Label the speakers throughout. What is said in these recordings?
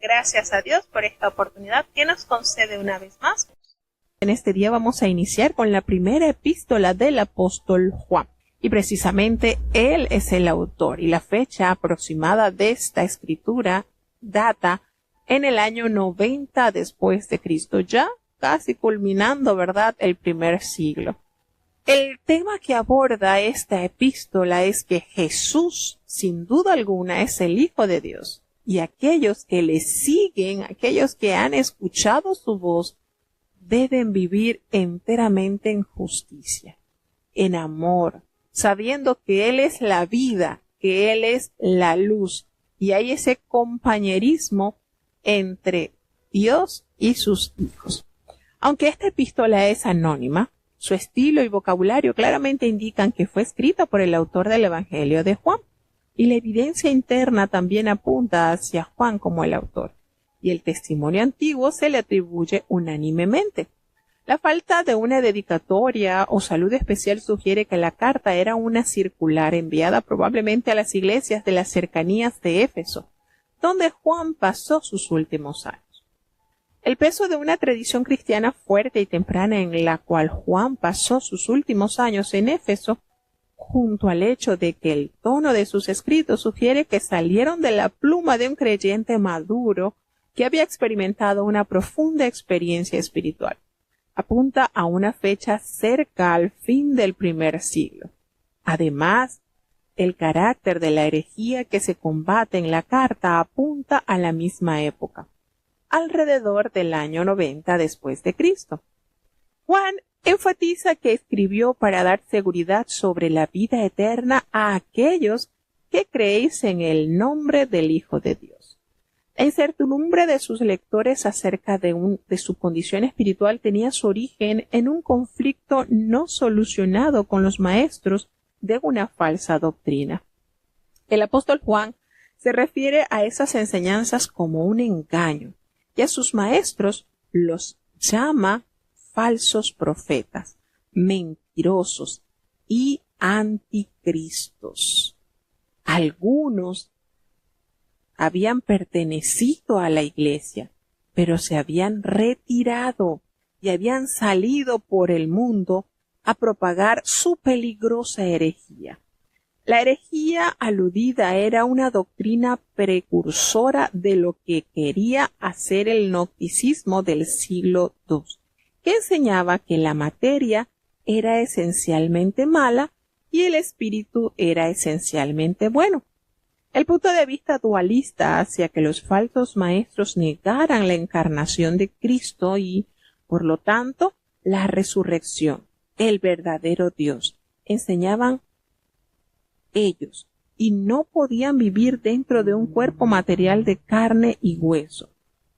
Speaker 1: gracias a Dios por esta oportunidad que nos concede una vez más.
Speaker 2: En este día vamos a iniciar con la primera epístola del apóstol Juan. Y precisamente él es el autor, y la fecha aproximada de esta escritura data en el año 90 después de Cristo, ya casi culminando, ¿verdad?, el primer siglo. El tema que aborda esta epístola es que Jesús, sin duda alguna, es el Hijo de Dios, y aquellos que le siguen, aquellos que han escuchado su voz, deben vivir enteramente en justicia, en amor, sabiendo que Él es la vida, que Él es la luz, y hay ese compañerismo entre Dios y sus hijos. Aunque esta epístola es anónima, su estilo y vocabulario claramente indican que fue escrita por el autor del Evangelio de Juan, y la evidencia interna también apunta hacia Juan como el autor, y el testimonio antiguo se le atribuye unánimemente. La falta de una dedicatoria o saludo especial sugiere que la carta era una circular enviada probablemente a las iglesias de las cercanías de Éfeso, donde Juan pasó sus últimos años. El peso de una tradición cristiana fuerte y temprana en la cual Juan pasó sus últimos años en Éfeso, junto al hecho de que el tono de sus escritos sugiere que salieron de la pluma de un creyente maduro que había experimentado una profunda experiencia espiritual, apunta a una fecha cerca al fin del primer siglo. Además, el carácter de la herejía que se combate en la carta apunta a la misma época, alrededor del año 90 después de Cristo. Juan enfatiza que escribió para dar seguridad sobre la vida eterna a aquellos que creéis en el nombre del Hijo de Dios. La incertidumbre de sus lectores acerca de su condición espiritual tenía su origen en un conflicto no solucionado con los maestros de una falsa doctrina. El apóstol Juan se refiere a esas enseñanzas como un engaño, y a sus maestros los llama falsos profetas, mentirosos y anticristos. Algunos habían pertenecido a la iglesia, pero se habían retirado y habían salido por el mundo a propagar su peligrosa herejía. La herejía aludida era una doctrina precursora de lo que quería hacer el gnosticismo del siglo II, que enseñaba que la materia era esencialmente mala y el espíritu era esencialmente bueno. El punto de vista dualista hacia que los falsos maestros negaran la encarnación de Cristo y, por lo tanto, la resurrección, el verdadero Dios, enseñaban ellos, y no podían vivir dentro de un cuerpo material de carne y hueso.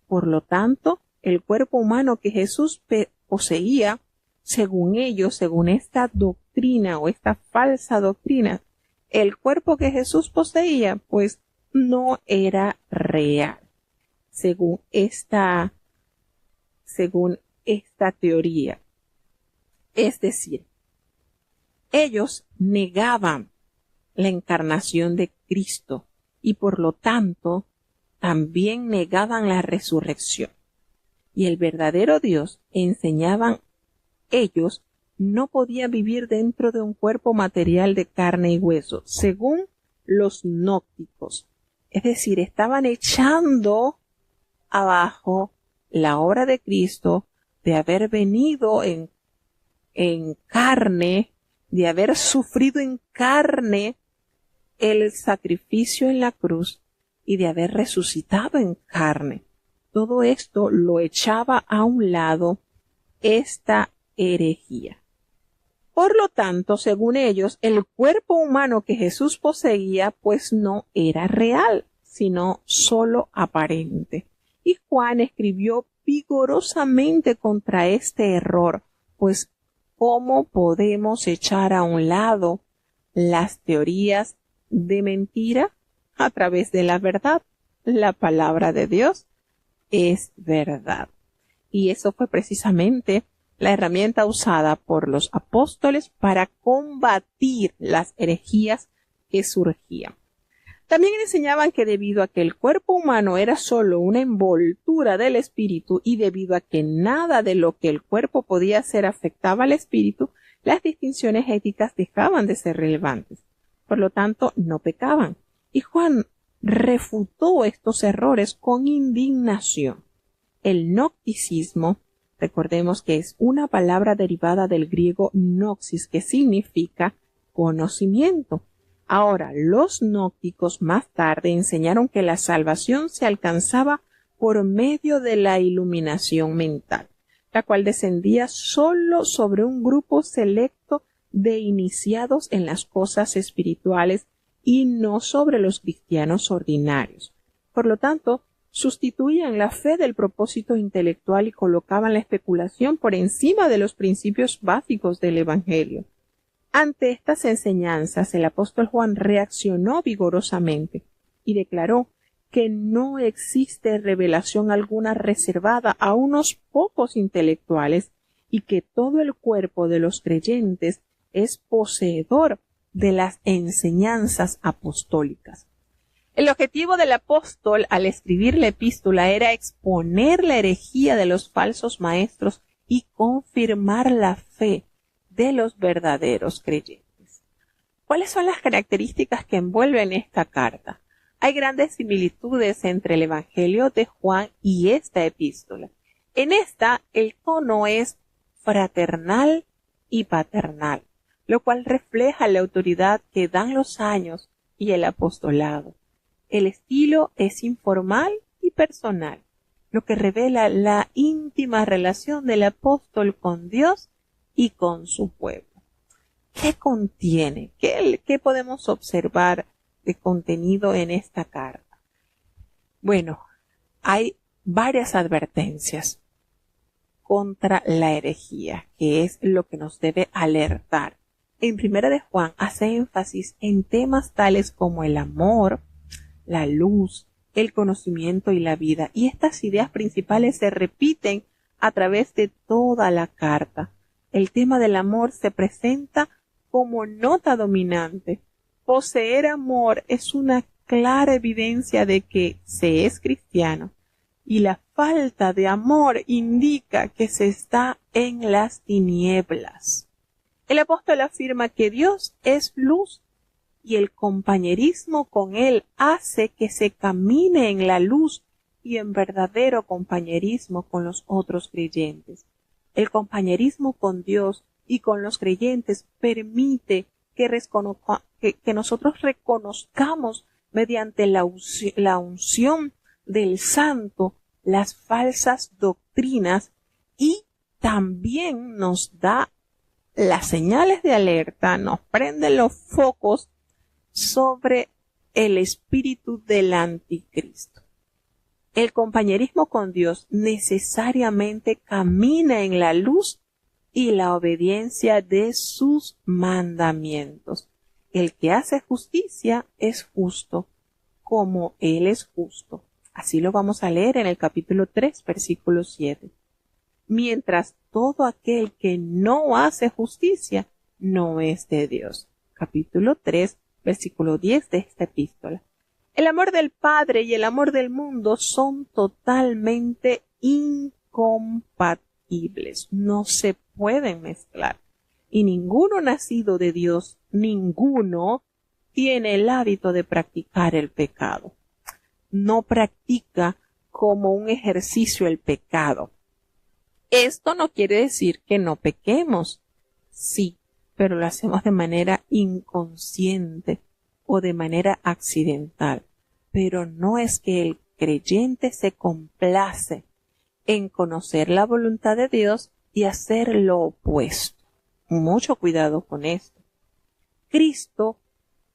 Speaker 2: Por lo tanto, el cuerpo humano que Jesús poseía, según ellos, según esta doctrina o esta falsa doctrina, el cuerpo que Jesús poseía, pues no era real, según esta teoría. Es decir, ellos negaban la encarnación de Cristo y por lo tanto también negaban la resurrección. Y el verdadero Dios, enseñaban ellos, no podía vivir dentro de un cuerpo material de carne y hueso, según los gnósticos. Es decir, estaban echando abajo la obra de Cristo, de haber venido en carne, de haber sufrido en carne el sacrificio en la cruz y de haber resucitado en carne. Todo esto lo echaba a un lado esta herejía. Por lo tanto, según ellos, el cuerpo humano que Jesús poseía, pues no era real, sino solo aparente. Y Juan escribió vigorosamente contra este error, pues ¿cómo podemos echar a un lado las teorías de mentira a través de la verdad? La palabra de Dios es verdad. Y eso fue precisamente la herramienta usada por los apóstoles para combatir las herejías que surgían. También enseñaban que debido a que el cuerpo humano era solo una envoltura del espíritu y debido a que nada de lo que el cuerpo podía hacer afectaba al espíritu, las distinciones éticas dejaban de ser relevantes. Por lo tanto, no pecaban. Y Juan refutó estos errores con indignación. El gnosticismo, recordemos que es una palabra derivada del griego gnosis, que significa conocimiento. Ahora, los gnósticos más tarde enseñaron que la salvación se alcanzaba por medio de la iluminación mental, la cual descendía solo sobre un grupo selecto de iniciados en las cosas espirituales y no sobre los cristianos ordinarios. Por lo tanto, sustituían la fe del propósito intelectual y colocaban la especulación por encima de los principios básicos del Evangelio. Ante estas enseñanzas, el apóstol Juan reaccionó vigorosamente y declaró que no existe revelación alguna reservada a unos pocos intelectuales y que todo el cuerpo de los creyentes es poseedor de las enseñanzas apostólicas. El objetivo del apóstol al escribir la epístola era exponer la herejía de los falsos maestros y confirmar la fe de los verdaderos creyentes. ¿Cuáles son las características que envuelven esta carta? Hay grandes similitudes entre el Evangelio de Juan y esta epístola. En esta, el tono es fraternal y paternal, lo cual refleja la autoridad que dan los años y el apostolado. El estilo es informal y personal, lo que revela la íntima relación del apóstol con Dios y con su pueblo. ¿Qué contiene? ¿Qué podemos observar de contenido en esta carta? Bueno, hay varias advertencias contra la herejía, que es lo que nos debe alertar. En Primera de Juan hace énfasis en temas tales como el amor, la luz, el conocimiento y la vida, y estas ideas principales se repiten a través de toda la carta. El tema del amor se presenta como nota dominante. Poseer amor es una clara evidencia de que se es cristiano, y la falta de amor indica que se está en las tinieblas. El apóstol afirma que Dios es luz y el compañerismo con Él hace que se camine en la luz y en verdadero compañerismo con los otros creyentes. El compañerismo con Dios y con los creyentes permite que nosotros reconozcamos mediante la unción del Santo las falsas doctrinas y también nos da las señales de alerta, nos prende los focos sobre el espíritu del anticristo. El compañerismo con Dios necesariamente camina en la luz y la obediencia de sus mandamientos. El que hace justicia es justo, como Él es justo. Así lo vamos a leer en el capítulo 3, versículo 7. Mientras todo aquel que no hace justicia no es de Dios. Capítulo 3, versículo 10 de esta epístola. El amor del Padre y el amor del mundo son totalmente incompatibles. No se pueden mezclar. Y ninguno nacido de Dios, ninguno tiene el hábito de practicar el pecado. No practica como un ejercicio el pecado. Esto no quiere decir que no pequemos. Sí, pero lo hacemos de manera inconsciente o de manera accidental. Pero no es que el creyente se complace en conocer la voluntad de Dios y hacer lo opuesto. Mucho cuidado con esto. Cristo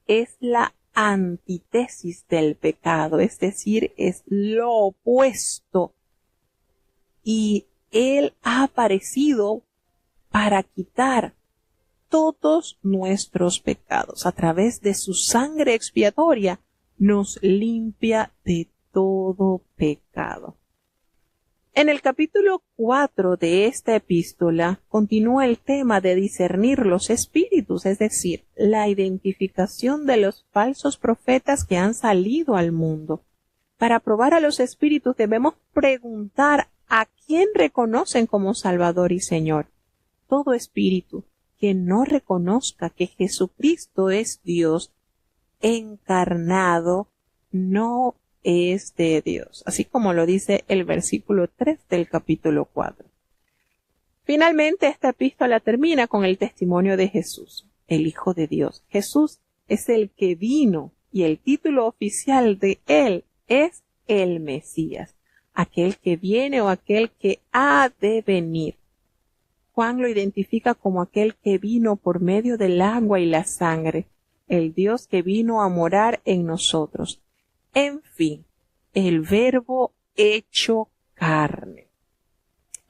Speaker 2: es la antítesis del pecado, es decir, es lo opuesto. Y Él ha aparecido para quitar todos nuestros pecados. A través de su sangre expiatoria nos limpia de todo pecado. En el capítulo 4 de esta epístola continúa el tema de discernir los espíritus, es decir, la identificación de los falsos profetas que han salido al mundo. Para probar a los espíritus debemos preguntar a quién reconocen como Salvador y Señor. Todo espíritu que no reconozca que Jesucristo es Dios encarnado no es de Dios, así como lo dice el versículo 3 del capítulo 4. Finalmente, esta epístola termina con el testimonio de Jesús, el Hijo de Dios. Jesús es el que vino y el título oficial de él es el Mesías, aquel que viene o aquel que ha de venir. Juan lo identifica como aquel que vino por medio del agua y la sangre, el Dios que vino a morar en nosotros. En fin, el Verbo hecho carne.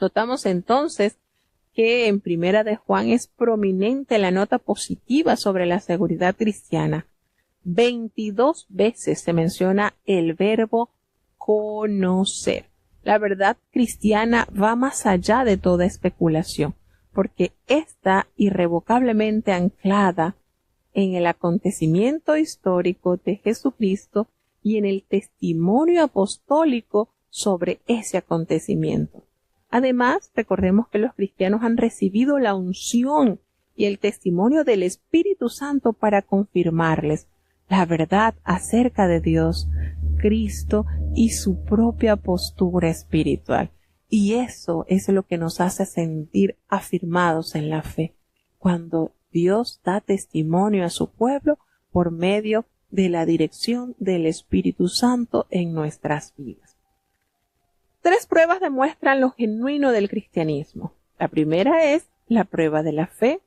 Speaker 2: Notamos entonces que en Primera de Juan es prominente la nota positiva sobre la seguridad cristiana. 22 veces se menciona el verbo conocer. La verdad cristiana va más allá de toda especulación, porque está irrevocablemente anclada en el acontecimiento histórico de Jesucristo y en el testimonio apostólico sobre ese acontecimiento. Además, recordemos que los cristianos han recibido la unción y el testimonio del Espíritu Santo para confirmarles la verdad acerca de Dios, Cristo y su propia postura espiritual. Y eso es lo que nos hace sentir afirmados en la fe, cuando Dios da testimonio a su pueblo por medio de la dirección del Espíritu Santo en nuestras vidas. 3 pruebas demuestran lo genuino del cristianismo. La primera es la prueba de la fe,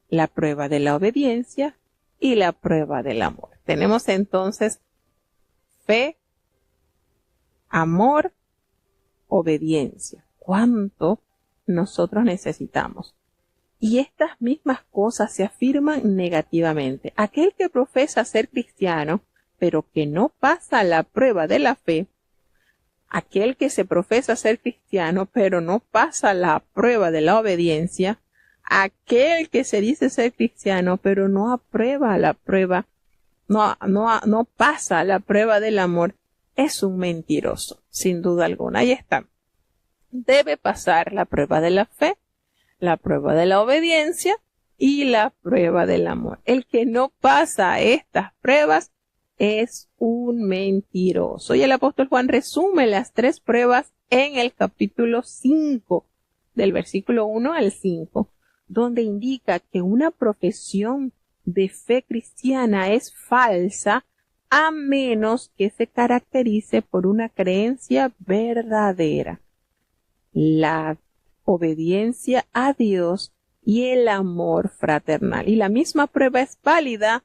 Speaker 2: la prueba de la obediencia y la prueba del amor. Tenemos entonces fe, amor, obediencia. ¿Cuánto nosotros necesitamos? Y estas mismas cosas se afirman negativamente. Aquel que profesa ser cristiano, pero que no pasa la prueba de la fe, aquel que se profesa ser cristiano, pero no pasa la prueba de la obediencia, aquel que se dice ser cristiano, pero no aprueba la prueba, no pasa la prueba del amor, es un mentiroso, sin duda alguna. Ahí está. Debe pasar la prueba de la fe, la prueba de la obediencia y la prueba del amor. El que no pasa estas pruebas es un mentiroso. Y el apóstol Juan resume las 3 pruebas en el capítulo 5, del versículo 1 al 5, donde indica que una profesión de fe cristiana es falsa a menos que se caracterice por una creencia verdadera, la obediencia a Dios y el amor fraternal. Y la misma prueba es válida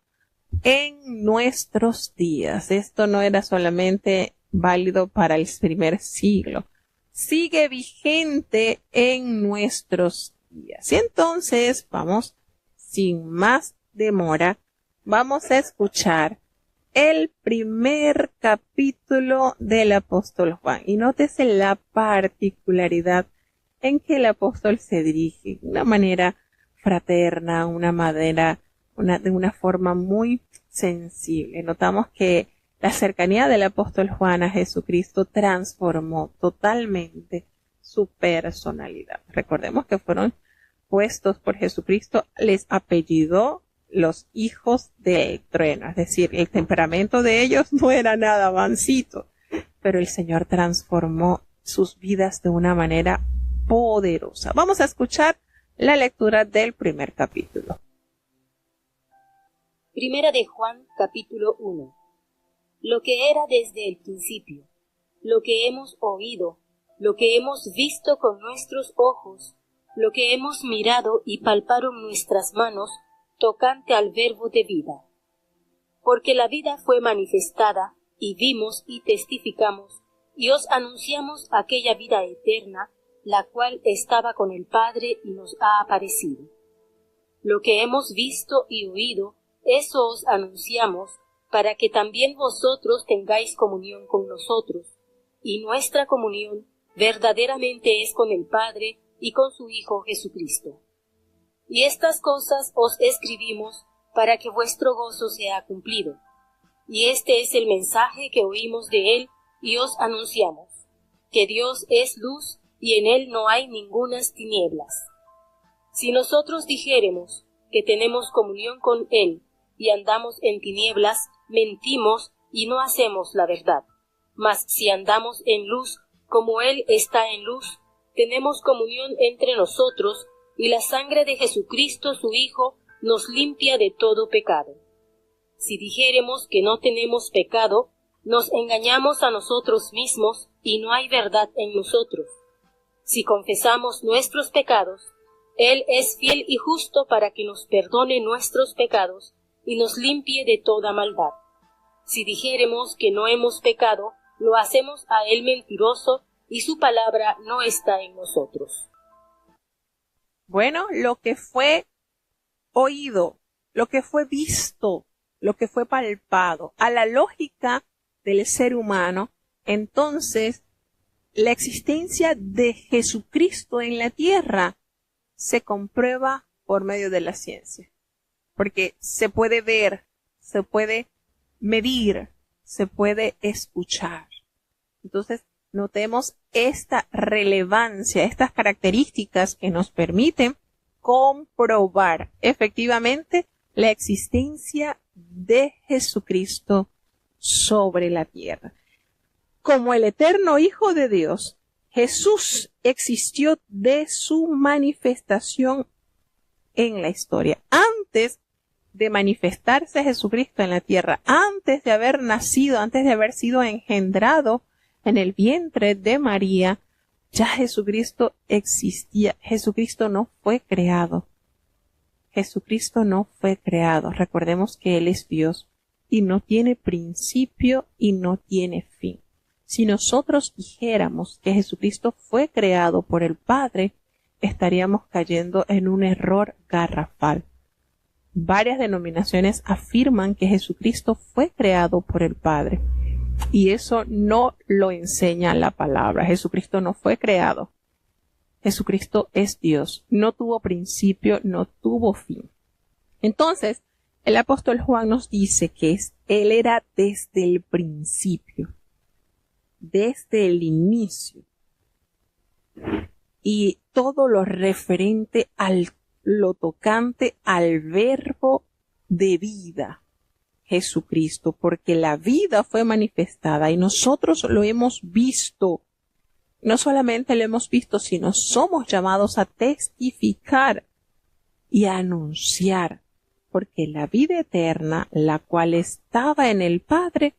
Speaker 2: en nuestros días. Esto no era solamente válido para el primer siglo, sigue vigente en nuestros días. Y entonces vamos, sin más demora, vamos a escuchar el primer capítulo del apóstol Juan. Y nótese la particularidad en que el apóstol se dirige de una manera fraterna, de una forma muy sensible. Notamos que la cercanía del apóstol Juan a Jesucristo transformó totalmente su personalidad. Recordemos que fueron puestos por Jesucristo, les apellidó los hijos del trueno, es decir, el temperamento de ellos no era nada mansito, pero el Señor transformó sus vidas de una manera poderosa. Vamos a escuchar la lectura del primer capítulo.
Speaker 3: Primera de Juan, capítulo 1. Lo que era desde el principio, lo que hemos oído, lo que hemos visto con nuestros ojos, lo que hemos mirado y palparon nuestras manos, tocante al verbo de vida. Porque la vida fue manifestada, y vimos y testificamos, y os anunciamos aquella vida eterna, la cual estaba con el Padre y nos ha aparecido. Lo que hemos visto y oído, eso os anunciamos, para que también vosotros tengáis comunión con nosotros, y nuestra comunión verdaderamente es con el Padre y con su Hijo Jesucristo. Y estas cosas os escribimos para que vuestro gozo sea cumplido. Y este es el mensaje que oímos de Él y os anunciamos, que Dios es luz y en Él no hay ningunas tinieblas. Si nosotros dijéremos que tenemos comunión con Él y andamos en tinieblas, mentimos y no hacemos la verdad. Mas si andamos en luz, como Él está en luz, tenemos comunión entre nosotros, y la sangre de Jesucristo su Hijo nos limpia de todo pecado. Si dijéremos que no tenemos pecado, nos engañamos a nosotros mismos, y no hay verdad en nosotros. Si confesamos nuestros pecados, Él es fiel y justo para que nos perdone nuestros pecados, y nos limpie de toda maldad. Si dijéremos que no hemos pecado, lo hacemos a Él mentiroso, y su palabra no está en nosotros.
Speaker 2: Bueno, lo que fue oído, lo que fue visto, lo que fue palpado, a la lógica del ser humano, entonces la existencia de Jesucristo en la tierra se comprueba por medio de la ciencia, porque se puede ver, se puede medir, se puede escuchar. Entonces, notemos esta relevancia, estas características que nos permiten comprobar efectivamente la existencia de Jesucristo sobre la tierra. Como el eterno Hijo de Dios, Jesús existió de su manifestación en la historia. Antes de manifestarse Jesucristo en la tierra, antes de haber nacido, antes de haber sido engendrado en el vientre de María, ya Jesucristo existía. Jesucristo no fue creado. Jesucristo no fue creado. Recordemos que Él es Dios y no tiene principio y no tiene fin. Si nosotros dijéramos que Jesucristo fue creado por el Padre, estaríamos cayendo en un error garrafal. Varias denominaciones afirman que Jesucristo fue creado por el Padre. Y eso no lo enseña la palabra. Jesucristo no fue creado. Jesucristo es Dios. No tuvo principio, no tuvo fin. Entonces, el apóstol Juan nos dice que Él era desde el principio, desde el inicio. Y todo lo referente lo tocante al verbo de vida. Jesucristo, porque la vida fue manifestada y nosotros lo hemos visto. No solamente lo hemos visto, sino somos llamados a testificar y a anunciar, porque la vida eterna, la cual estaba en el Padre,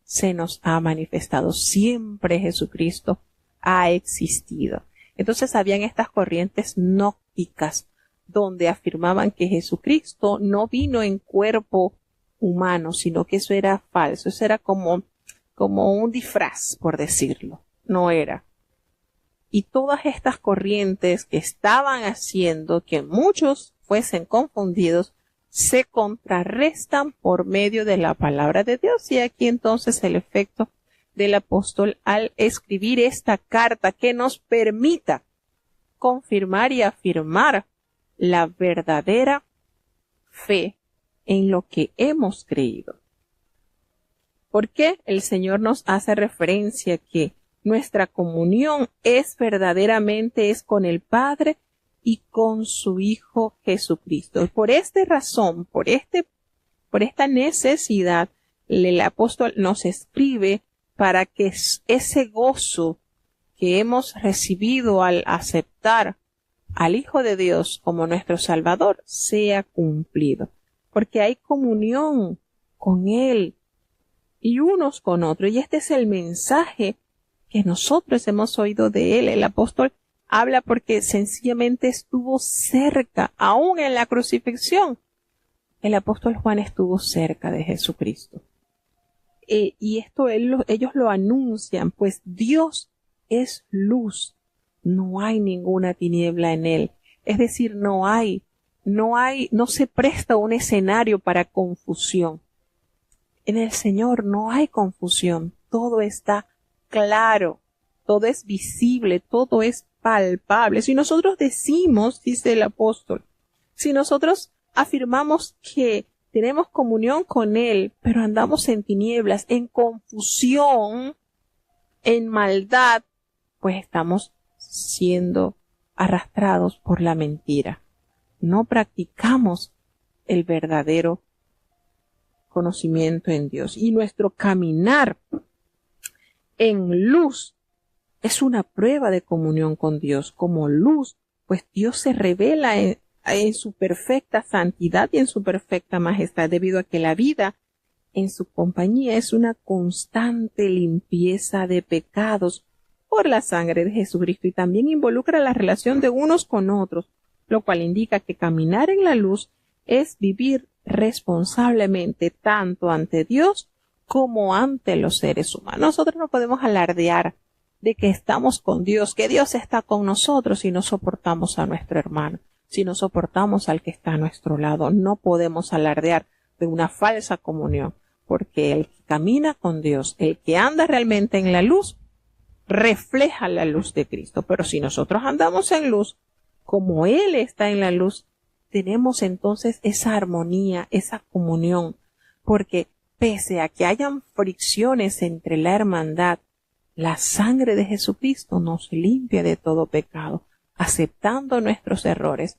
Speaker 2: se nos ha manifestado. Siempre Jesucristo ha existido. Entonces habían estas corrientes gnósticas donde afirmaban que Jesucristo no vino en cuerpo humano, sino que eso era falso, eso era como un disfraz, por decirlo, no era. Y todas estas corrientes que estaban haciendo que muchos fuesen confundidos, se contrarrestan por medio de la palabra de Dios. Y aquí entonces el efecto del apóstol al escribir esta carta que nos permita confirmar y afirmar la verdadera fe en lo que hemos creído. ¿Por qué el Señor nos hace referencia que nuestra comunión verdaderamente con el Padre y con su Hijo Jesucristo? Por esta razón, por esta necesidad, el apóstol nos escribe para que ese gozo que hemos recibido al aceptar al Hijo de Dios como nuestro Salvador sea cumplido. Porque hay comunión con Él y unos con otros. Y este es el mensaje que nosotros hemos oído de Él. El apóstol habla porque sencillamente estuvo cerca, aún en la crucifixión. El apóstol Juan estuvo cerca de Jesucristo. Y esto ellos lo anuncian, pues Dios es luz. No hay ninguna tiniebla en Él. Es decir, no se presta un escenario para confusión. En el Señor no hay confusión. Todo está claro. todo es visible, todo es palpable. Si nosotros decimos, dice el apóstol, si nosotros afirmamos que tenemos comunión con Él, pero andamos en tinieblas, en confusión, en maldad, pues estamos siendo arrastrados por la mentira. No practicamos el verdadero conocimiento en Dios. Y nuestro caminar en luz es una prueba de comunión con Dios. Como luz, pues Dios se revela en su perfecta santidad y en su perfecta majestad, debido a que la vida en su compañía es una constante limpieza de pecados por la sangre de Jesucristo, y también involucra la relación de unos con otros, lo cual indica que caminar en la luz es vivir responsablemente tanto ante Dios como ante los seres humanos. Nosotros no podemos alardear de que estamos con Dios, que Dios está con nosotros, si no soportamos a nuestro hermano, si no soportamos al que está a nuestro lado. No podemos alardear de una falsa comunión, porque el que camina con Dios, el que anda realmente en la luz, refleja la luz de Cristo. Pero si nosotros andamos en luz, como Él está en la luz, tenemos entonces esa armonía, esa comunión, porque pese a que hayan fricciones entre la hermandad, la sangre de Jesucristo nos limpia de todo pecado, aceptando nuestros errores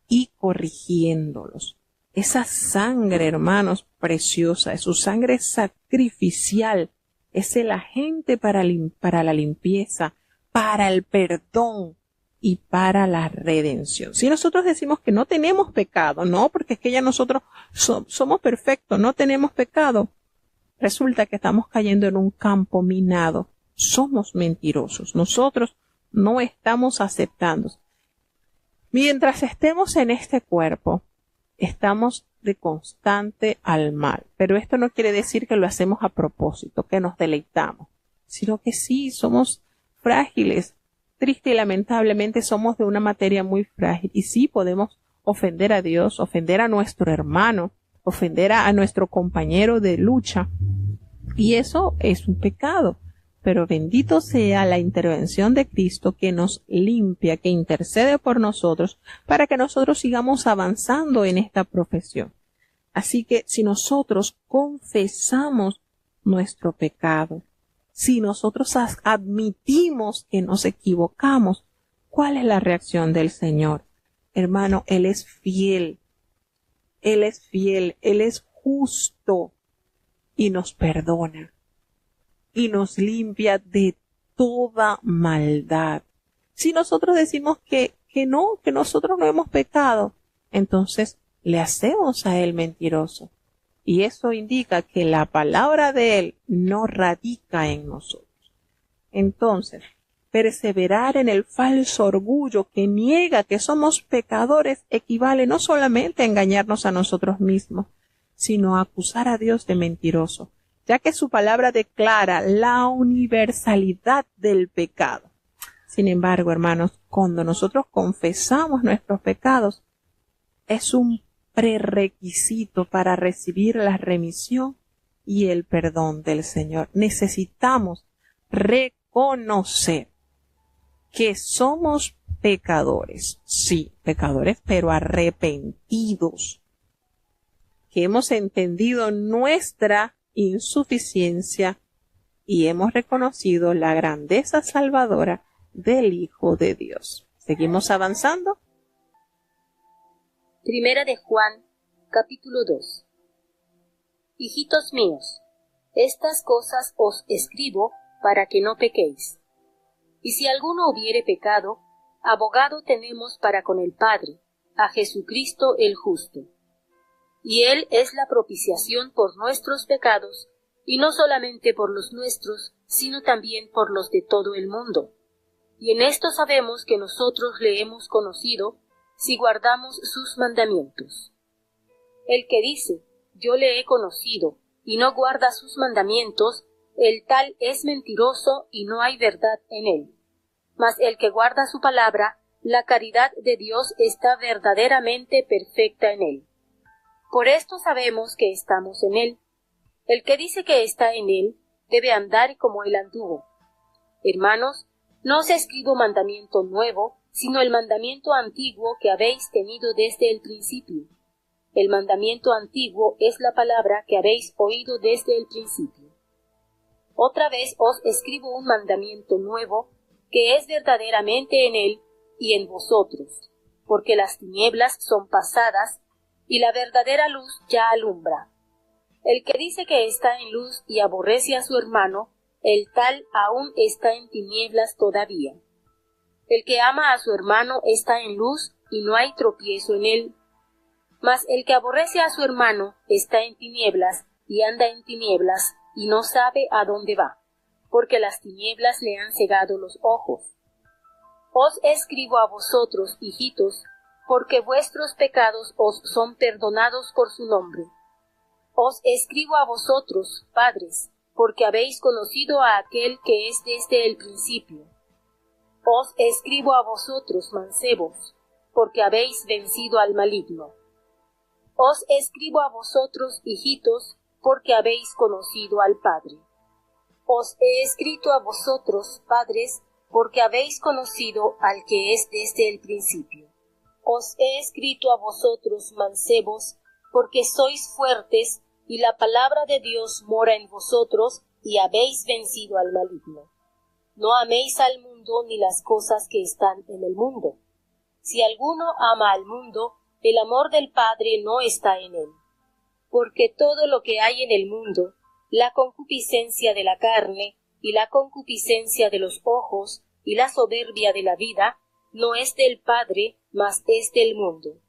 Speaker 2: y corrigiéndolos. Esa sangre, hermanos, preciosa, es su sangre sacrificial, es el agente para la limpieza, para el perdón y para la redención. Si nosotros decimos que no tenemos pecado, no, porque es que ya nosotros somos perfectos, no tenemos pecado, resulta que estamos cayendo en un campo minado. Somos mentirosos. Nosotros no estamos aceptando. Mientras estemos en este cuerpo, estamos de constante al mal. Pero esto no quiere decir que lo hacemos a propósito, que nos deleitamos, sino que sí, somos frágiles. Triste y lamentablemente somos de una materia muy frágil. Y sí podemos ofender a Dios, ofender a nuestro hermano, ofender a nuestro compañero de lucha. Y eso es un pecado. Pero bendito sea la intervención de Cristo, que nos limpia, que intercede por nosotros, para que nosotros sigamos avanzando en esta profesión. Así que si nosotros confesamos nuestro pecado, si nosotros admitimos que nos equivocamos, ¿cuál es la reacción del Señor? Hermano, Él es fiel, Él es fiel, Él es justo y nos perdona y nos limpia de toda maldad. Si nosotros decimos que nosotros no hemos pecado, entonces le hacemos a Él mentiroso. Y eso indica que la palabra de Él no radica en nosotros. Entonces, perseverar en el falso orgullo que niega que somos pecadores equivale no solamente a engañarnos a nosotros mismos, sino a acusar a Dios de mentiroso, ya que su palabra declara la universalidad del pecado. Sin embargo, hermanos, cuando nosotros confesamos nuestros pecados, es un prerequisito para recibir la remisión y el perdón del Señor. Necesitamos reconocer que somos pecadores, sí, pecadores, pero arrepentidos, que hemos entendido nuestra insuficiencia y hemos reconocido la grandeza salvadora del Hijo de Dios. ¿Seguimos avanzando?
Speaker 3: Primera de Juan, capítulo 2. Hijitos míos, estas cosas os escribo para que no pequéis. Y si alguno hubiere pecado, abogado tenemos para con el Padre, a Jesucristo el justo. Y Él es la propiciación por nuestros pecados, y no solamente por los nuestros, sino también por los de todo el mundo. Y en esto sabemos que nosotros le hemos conocido, si guardamos sus mandamientos. El que dice, yo le he conocido, y no guarda sus mandamientos, el tal es mentiroso y no hay verdad en él. Mas el que guarda su palabra, la caridad de Dios está verdaderamente perfecta en él. Por esto sabemos que estamos en él. El que dice que está en él, debe andar como él anduvo. Hermanos, No os escribo mandamiento nuevo, sino el mandamiento antiguo que habéis tenido desde el principio. El mandamiento antiguo es la palabra que habéis oído desde el principio. Otra vez os escribo un mandamiento nuevo, que es verdaderamente en él y en vosotros, porque las tinieblas son pasadas, y la verdadera luz ya alumbra. El que dice que está en luz y aborrece a su hermano, el tal aún está en tinieblas todavía. El que ama a su hermano está en luz y no hay tropiezo en él. Mas el que aborrece a su hermano está en tinieblas y anda en tinieblas y no sabe a dónde va, porque las tinieblas le han cegado los ojos. Os escribo a vosotros, hijitos, porque vuestros pecados os son perdonados por su nombre. Os escribo a vosotros, padres, porque habéis conocido a aquel que es desde el principio. Os escribo a vosotros, mancebos, porque habéis vencido al maligno. Os escribo a vosotros, hijitos, porque habéis conocido al Padre. Os he escrito a vosotros, padres, porque habéis conocido al que es desde el principio. Os he escrito a vosotros, mancebos, porque sois fuertes, y la palabra de Dios mora en vosotros, y habéis vencido al maligno. No améis al mundo ni las cosas que están en el mundo. Si alguno ama al mundo, el amor del Padre no está en él. Porque todo lo que hay en el mundo, la concupiscencia de la carne, y la concupiscencia de los ojos, y la soberbia de la vida, no es del Padre, mas es del mundo.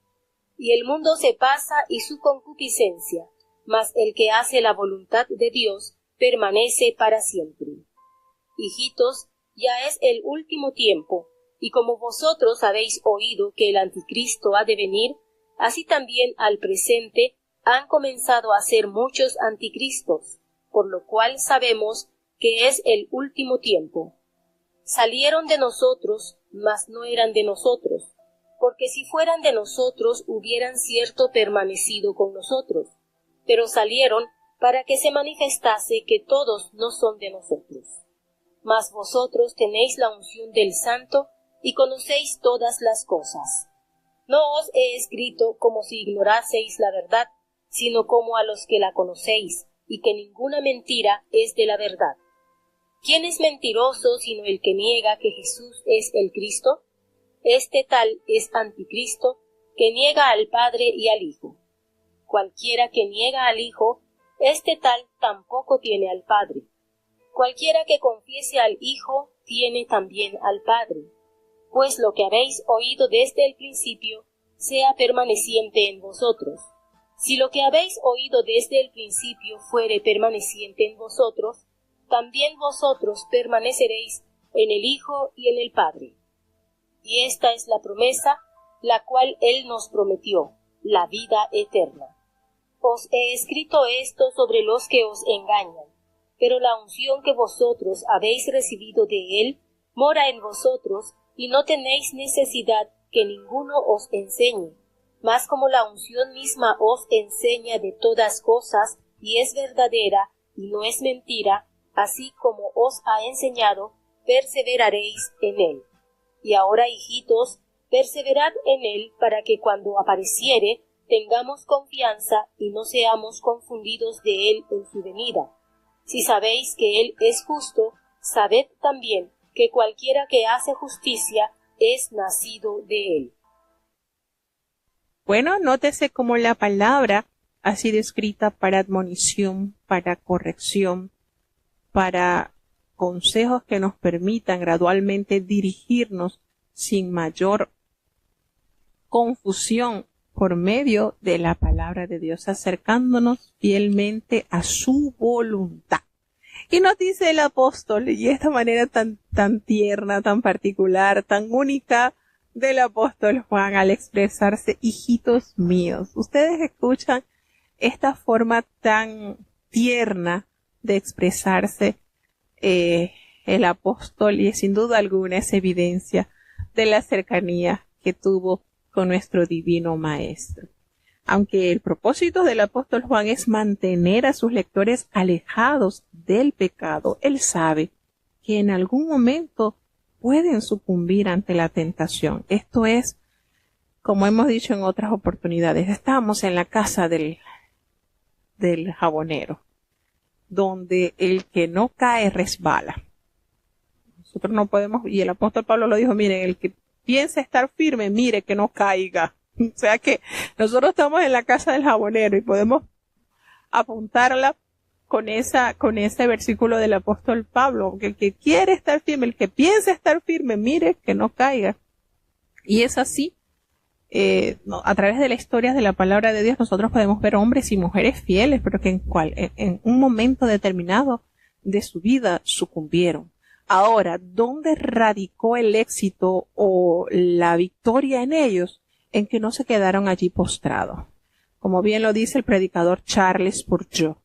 Speaker 3: Y el mundo se pasa y su concupiscencia, mas el que hace la voluntad de Dios permanece para siempre. Hijitos, ya es el último tiempo, y como vosotros habéis oído que el anticristo ha de venir, así también al presente han comenzado a ser muchos anticristos, por lo cual sabemos que es el último tiempo. Salieron de nosotros, mas no eran de nosotros, porque si fueran de nosotros hubieran cierto permanecido con nosotros, pero salieron para que se manifestase que todos no son de nosotros. Mas vosotros tenéis la unción del Santo y conocéis todas las cosas. No os he escrito como si ignoraseis la verdad, sino como a los que la conocéis, y que ninguna mentira es de la verdad. ¿Quién es mentiroso sino el que niega que Jesús es el Cristo? Este tal es anticristo, que niega al Padre y al Hijo. Cualquiera que niega al Hijo, este tal tampoco tiene al Padre. Cualquiera que confiese al Hijo, tiene también al Padre. Pues lo que habéis oído desde el principio, sea permaneciente en vosotros. Si lo que habéis oído desde el principio fuere permaneciente en vosotros, también vosotros permaneceréis en el Hijo y en el Padre. Y esta es la promesa, la cual Él nos prometió, la vida eterna. Os he escrito esto sobre los que os engañan, pero la unción que vosotros habéis recibido de Él mora en vosotros, y no tenéis necesidad que ninguno os enseñe, mas como la unción misma os enseña de todas cosas, y es verdadera, y no es mentira, así como os ha enseñado, perseveraréis en él. Y ahora, hijitos, perseverad en él, para que cuando apareciere, tengamos confianza y no seamos confundidos de él en su venida. Si sabéis que él es justo, sabed también que cualquiera que hace justicia es nacido de él.
Speaker 2: Bueno, nótese cómo la palabra ha sido escrita para admonición, para corrección, para consejos que nos permitan gradualmente dirigirnos sin mayor confusión por medio de la palabra de Dios, acercándonos fielmente a su voluntad. Y nos dice el apóstol, y esta manera tan tierna, tan particular, tan única del apóstol Juan al expresarse, hijitos míos. Ustedes escuchan esta forma tan tierna de expresarse el apóstol, y sin duda alguna es evidencia de la cercanía que tuvo con nuestro divino maestro. Aunque el propósito del apóstol Juan es mantener a sus lectores alejados del pecado, él sabe que en algún momento pueden sucumbir ante la tentación. Esto es, como hemos dicho en otras oportunidades, estábamos en la casa del jabonero, donde el que no cae resbala. Nosotros no podemos, y el apóstol Pablo lo dijo, miren, el que piensa estar firme, mire que no caiga. O sea que nosotros estamos en la casa del jabonero y podemos apuntarla con ese versículo del apóstol Pablo, que el que quiere estar firme, el que piensa estar firme, mire que no caiga. Y es así. A través de la historia de la palabra de Dios nosotros podemos ver hombres y mujeres fieles, pero que en un momento determinado de su vida sucumbieron. Ahora, ¿dónde radicó el éxito o la victoria en ellos? En que no se quedaron allí postrados. Como bien lo dice el predicador Charles Spurgeon,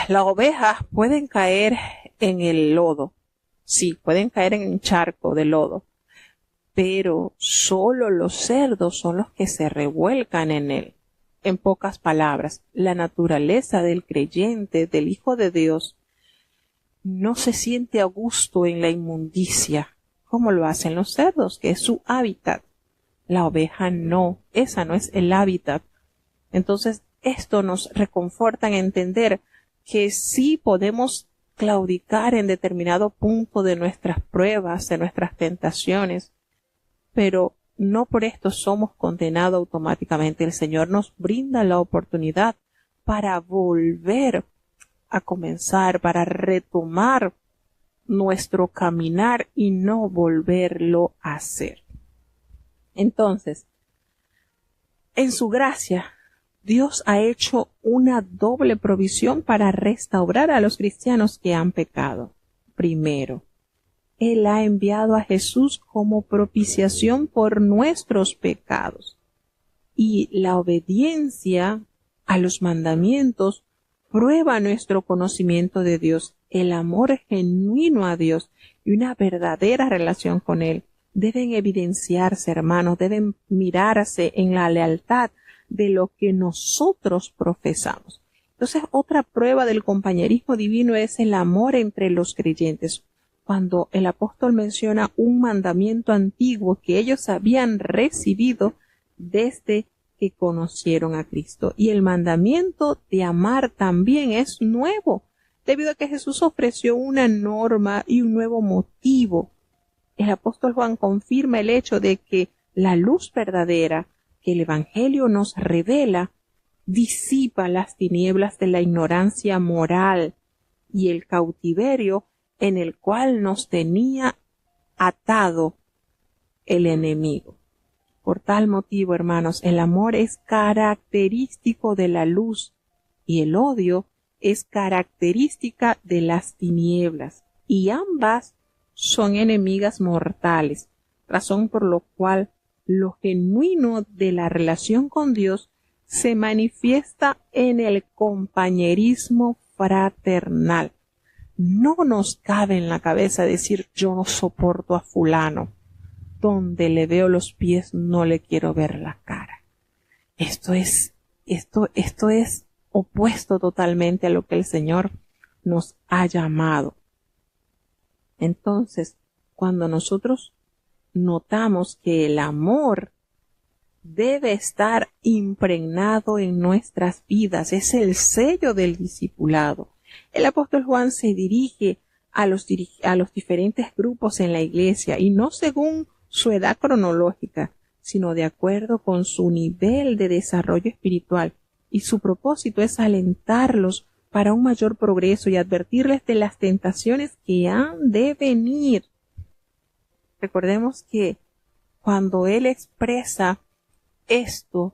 Speaker 2: las ovejas pueden caer en el lodo. Sí, pueden caer en un charco de lodo. Pero solo los cerdos son los que se revuelcan en él. En pocas palabras, la naturaleza del creyente, del Hijo de Dios, no se siente a gusto en la inmundicia, como lo hacen los cerdos, que es su hábitat. La oveja no, esa no es el hábitat. Entonces, esto nos reconforta en entender que sí podemos claudicar en determinado punto de nuestras pruebas, de nuestras tentaciones, pero no por esto somos condenados automáticamente. El Señor nos brinda la oportunidad para volver a comenzar, para retomar nuestro caminar y no volverlo a hacer. Entonces, en su gracia, Dios ha hecho una doble provisión para restaurar a los cristianos que han pecado. Primero, Él ha enviado a Jesús como propiciación por nuestros pecados. Y la obediencia a los mandamientos prueba nuestro conocimiento de Dios, el amor genuino a Dios y una verdadera relación con Él. Deben evidenciarse, hermanos, deben mirarse en la lealtad de lo que nosotros profesamos. Entonces, otra prueba del compañerismo divino es el amor entre los creyentes. Cuando el apóstol menciona un mandamiento antiguo que ellos habían recibido desde que conocieron a Cristo. Y el mandamiento de amar también es nuevo, debido a que Jesús ofreció una norma y un nuevo motivo. El apóstol Juan confirma el hecho de que la luz verdadera que el Evangelio nos revela disipa las tinieblas de la ignorancia moral y el cautiverio en el cual nos tenía atado el enemigo. Por tal motivo, hermanos, el amor es característico de la luz y el odio es característica de las tinieblas, y ambas son enemigas mortales, razón por lo cual lo genuino de la relación con Dios se manifiesta en el compañerismo fraternal. No nos cabe en la cabeza decir yo no soporto a fulano, donde le veo los pies no le quiero ver la cara. Esto es opuesto totalmente a lo que el Señor nos ha llamado. Entonces, cuando nosotros notamos que el amor debe estar impregnado en nuestras vidas, es el sello del discipulado. El apóstol Juan se dirige a los diferentes grupos en la iglesia, y no según su edad cronológica, sino de acuerdo con su nivel de desarrollo espiritual, y su propósito es alentarlos para un mayor progreso y advertirles de las tentaciones que han de venir. Recordemos que cuando él expresa esta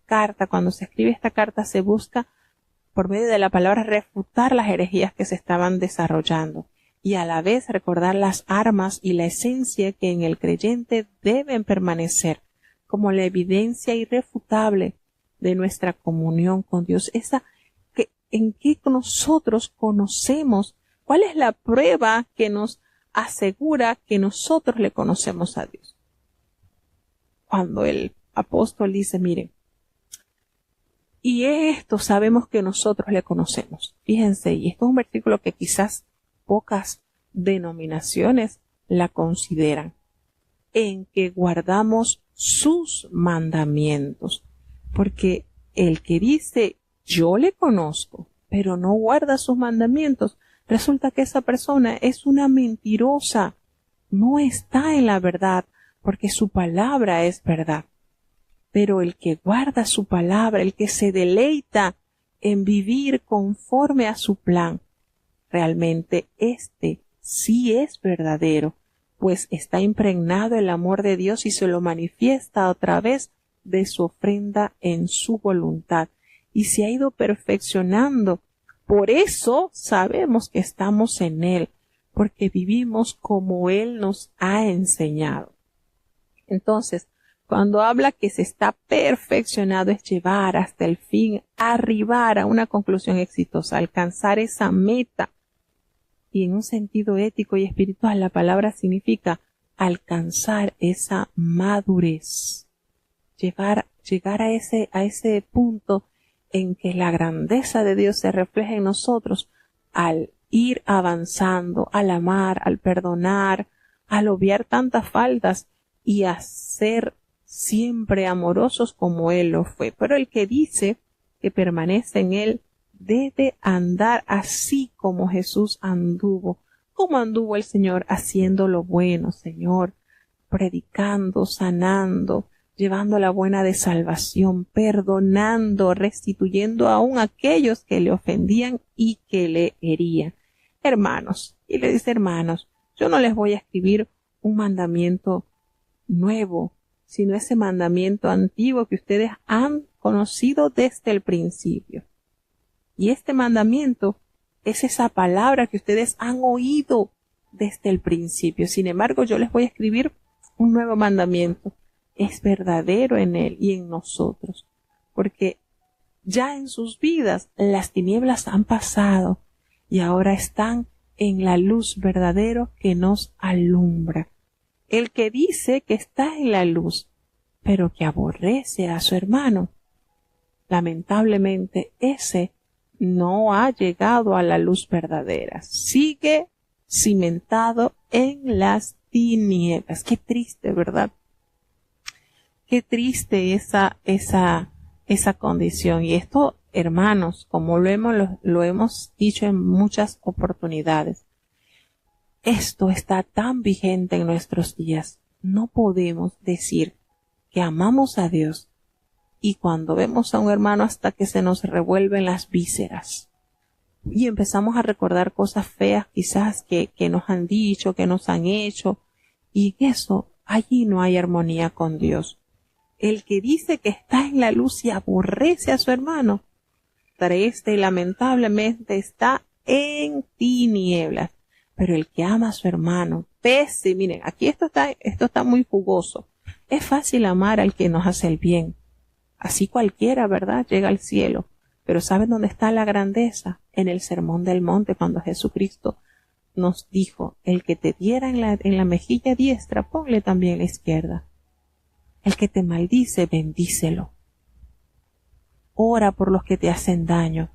Speaker 2: carta, cuando se escribe esta carta, se busca por medio de la palabra refutar las herejías que se estaban desarrollando y a la vez recordar las armas y la esencia que en el creyente deben permanecer como la evidencia irrefutable de nuestra comunión con Dios, en que nosotros conocemos, cuál es la prueba que nos asegura que nosotros le conocemos a Dios. Cuando el apóstol dice, miren, y esto sabemos que nosotros le conocemos. Fíjense, y esto es un versículo que quizás pocas denominaciones la consideran, en que guardamos sus mandamientos, porque el que dice yo le conozco, pero no guarda sus mandamientos, resulta que esa persona es una mentirosa, no está en la verdad, porque su palabra es verdad. Pero el que guarda su palabra, el que se deleita en vivir conforme a su plan, realmente este sí es verdadero, pues está impregnado el amor de Dios y se lo manifiesta a través de su ofrenda en su voluntad, y se ha ido perfeccionando. Por eso sabemos que estamos en Él, porque vivimos como Él nos ha enseñado. Entonces, cuando habla que se está perfeccionado es llevar hasta el fin, arribar a una conclusión exitosa, alcanzar esa meta. Y en un sentido ético y espiritual, la palabra significa alcanzar esa madurez. Llegar a ese punto en que la grandeza de Dios se refleja en nosotros al ir avanzando, al amar, al perdonar, al obviar tantas faltas y a ser siempre amorosos como Él lo fue. Pero el que dice que permanece en Él debe andar así como Jesús anduvo. ¿Cómo anduvo el Señor? Haciendo lo bueno, Señor, predicando, sanando, llevando la buena de salvación, perdonando, restituyendo aún a aquellos que le ofendían y que le herían. Hermanos, y le dice, hermanos, yo no les voy a escribir un mandamiento nuevo, sino ese mandamiento antiguo que ustedes han conocido desde el principio. Y este mandamiento es esa palabra que ustedes han oído desde el principio. Sin embargo, yo les voy a escribir un nuevo mandamiento. Es verdadero en Él y en nosotros, porque ya en sus vidas las tinieblas han pasado y ahora están en la luz verdadera que nos alumbra. El que dice que está en la luz, pero que aborrece a su hermano, lamentablemente ese no ha llegado a la luz verdadera. Sigue cimentado en las tinieblas. Qué triste, ¿verdad? Qué triste esa condición. Y esto, hermanos, como lo hemos dicho en muchas oportunidades, esto está tan vigente en nuestros días. No podemos decir que amamos a Dios y cuando vemos a un hermano hasta que se nos revuelven las vísceras y empezamos a recordar cosas feas quizás que nos han dicho, que nos han hecho, y eso, allí no hay armonía con Dios. El que dice que está en la luz y aborrece a su hermano, triste y lamentablemente está en tinieblas. Pero el que ama a su hermano, pese, miren, aquí esto está muy jugoso. Es fácil amar al que nos hace el bien. Así cualquiera, ¿verdad?, llega al cielo. Pero ¿saben dónde está la grandeza? En el Sermón del Monte, cuando Jesucristo nos dijo, el que te diera en la mejilla diestra, ponle también la izquierda. El que te maldice, bendícelo. Ora por los que te hacen daño.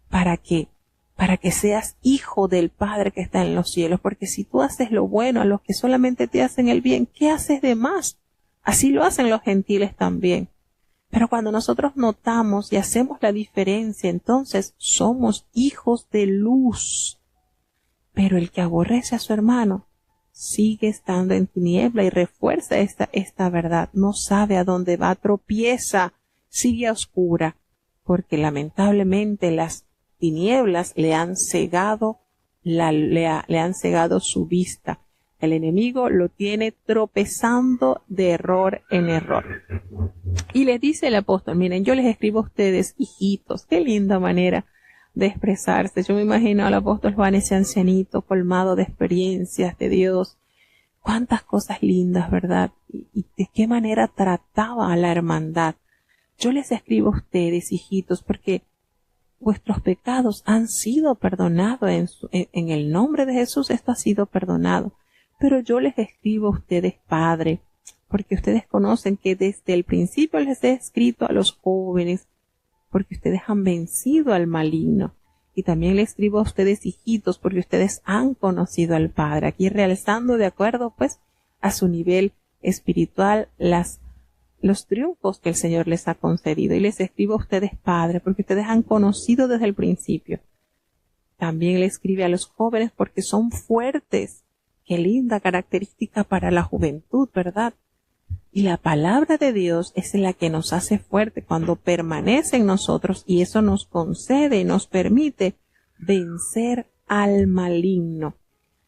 Speaker 2: ¿Para qué? Para que seas hijo del Padre que está en los cielos, porque si tú haces lo bueno a los que solamente te hacen el bien, ¿qué haces de más? Así lo hacen los gentiles también. Pero cuando nosotros notamos y hacemos la diferencia, entonces somos hijos de luz. Pero el que aborrece a su hermano sigue estando en tiniebla y refuerza esta verdad. No sabe a dónde va, tropieza, sigue a oscura, porque lamentablemente las tinieblas le han cegado su vista. El enemigo lo tiene tropezando de error en error. Y les dice el apóstol, miren, yo les escribo a ustedes, hijitos. Qué linda manera de expresarse. Yo me imagino al apóstol Juan, ese ancianito colmado de experiencias de Dios. Cuántas cosas lindas, ¿verdad? Y de qué manera trataba a la hermandad. Yo les escribo a ustedes, hijitos, porque vuestros pecados han sido perdonados en el nombre de Jesús. Esto ha sido perdonado. Pero yo les escribo a ustedes, Padre, porque ustedes conocen que desde el principio les he escrito a los jóvenes, porque ustedes han vencido al maligno. Y también le escribo a ustedes, hijitos, porque ustedes han conocido al Padre. Aquí realzando de acuerdo, pues, a su nivel espiritual, los triunfos que el Señor les ha concedido. Y les escribo a ustedes, Padre, porque ustedes han conocido desde el principio. También le escribe a los jóvenes porque son fuertes. Qué linda característica para la juventud, ¿verdad? Y la palabra de Dios es la que nos hace fuerte cuando permanece en nosotros, y eso nos concede y nos permite vencer al maligno.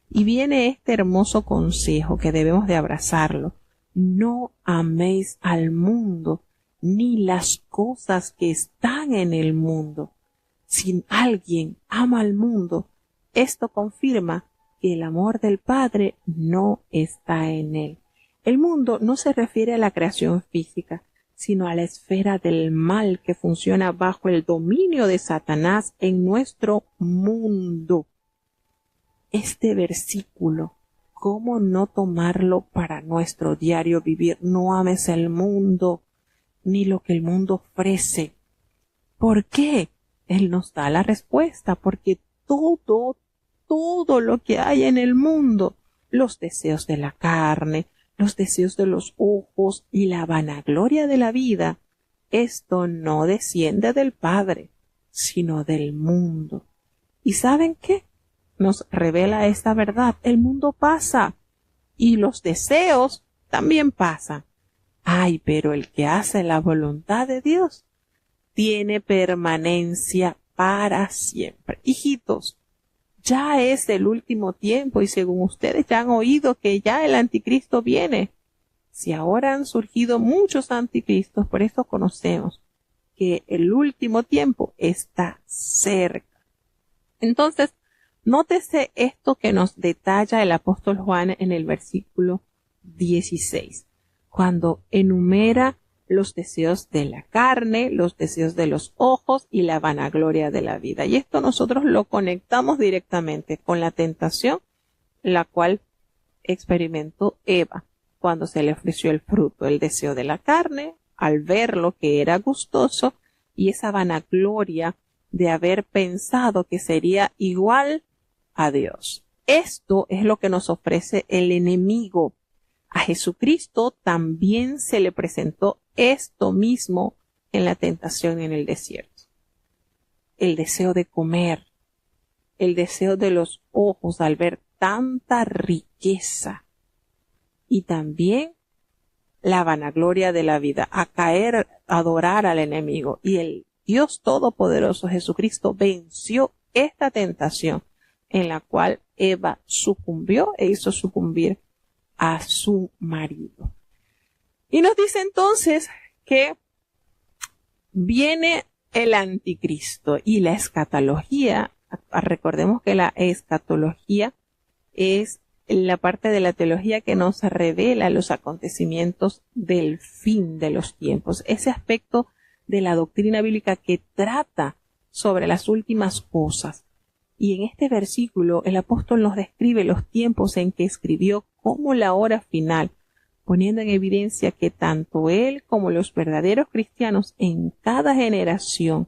Speaker 2: Y viene este hermoso consejo que debemos de abrazarlo. No améis al mundo ni las cosas que están en el mundo. Si alguien ama al mundo, esto confirma que el amor del Padre no está en él. El mundo no se refiere a la creación física, sino a la esfera del mal que funciona bajo el dominio de Satanás en nuestro mundo. Este versículo, ¿cómo no tomarlo para nuestro diario vivir? No ames el mundo, ni lo que el mundo ofrece. ¿Por qué? Él nos da la respuesta, porque todo lo que hay en el mundo, los deseos de la carne, los deseos de los ojos y la vanagloria de la vida, esto no desciende del Padre, sino del mundo. ¿Y saben qué? Nos revela esta verdad. El mundo pasa y los deseos también pasan. Ay, pero el que hace la voluntad de Dios tiene permanencia para siempre. Hijitos, ya es el último tiempo y según ustedes ya han oído que ya el anticristo viene. Si ahora han surgido muchos anticristos, por eso conocemos que el último tiempo está cerca. Entonces, nótese esto que nos detalla el apóstol Juan en el versículo 16, cuando enumera los deseos de la carne, los deseos de los ojos y la vanagloria de la vida. Y esto nosotros lo conectamos directamente con la tentación, la cual experimentó Eva cuando se le ofreció el fruto, el deseo de la carne, al ver lo que era gustoso, y esa vanagloria de haber pensado que sería igual a Dios. Esto es lo que nos ofrece el enemigo. A Jesucristo también se le presentó esto mismo en la tentación en el desierto. El deseo de comer, el deseo de los ojos al ver tanta riqueza y también la vanagloria de la vida, a caer, a adorar al enemigo. Y el Dios Todopoderoso Jesucristo venció esta tentación en la cual Eva sucumbió e hizo sucumbir a su marido. Y nos dice entonces que viene el anticristo y la escatología. Recordemos que la escatología es la parte de la teología que nos revela los acontecimientos del fin de los tiempos. Ese aspecto de la doctrina bíblica que trata sobre las últimas cosas. Y en este versículo el apóstol nos describe los tiempos en que escribió como la hora final, poniendo en evidencia que tanto él como los verdaderos cristianos en cada generación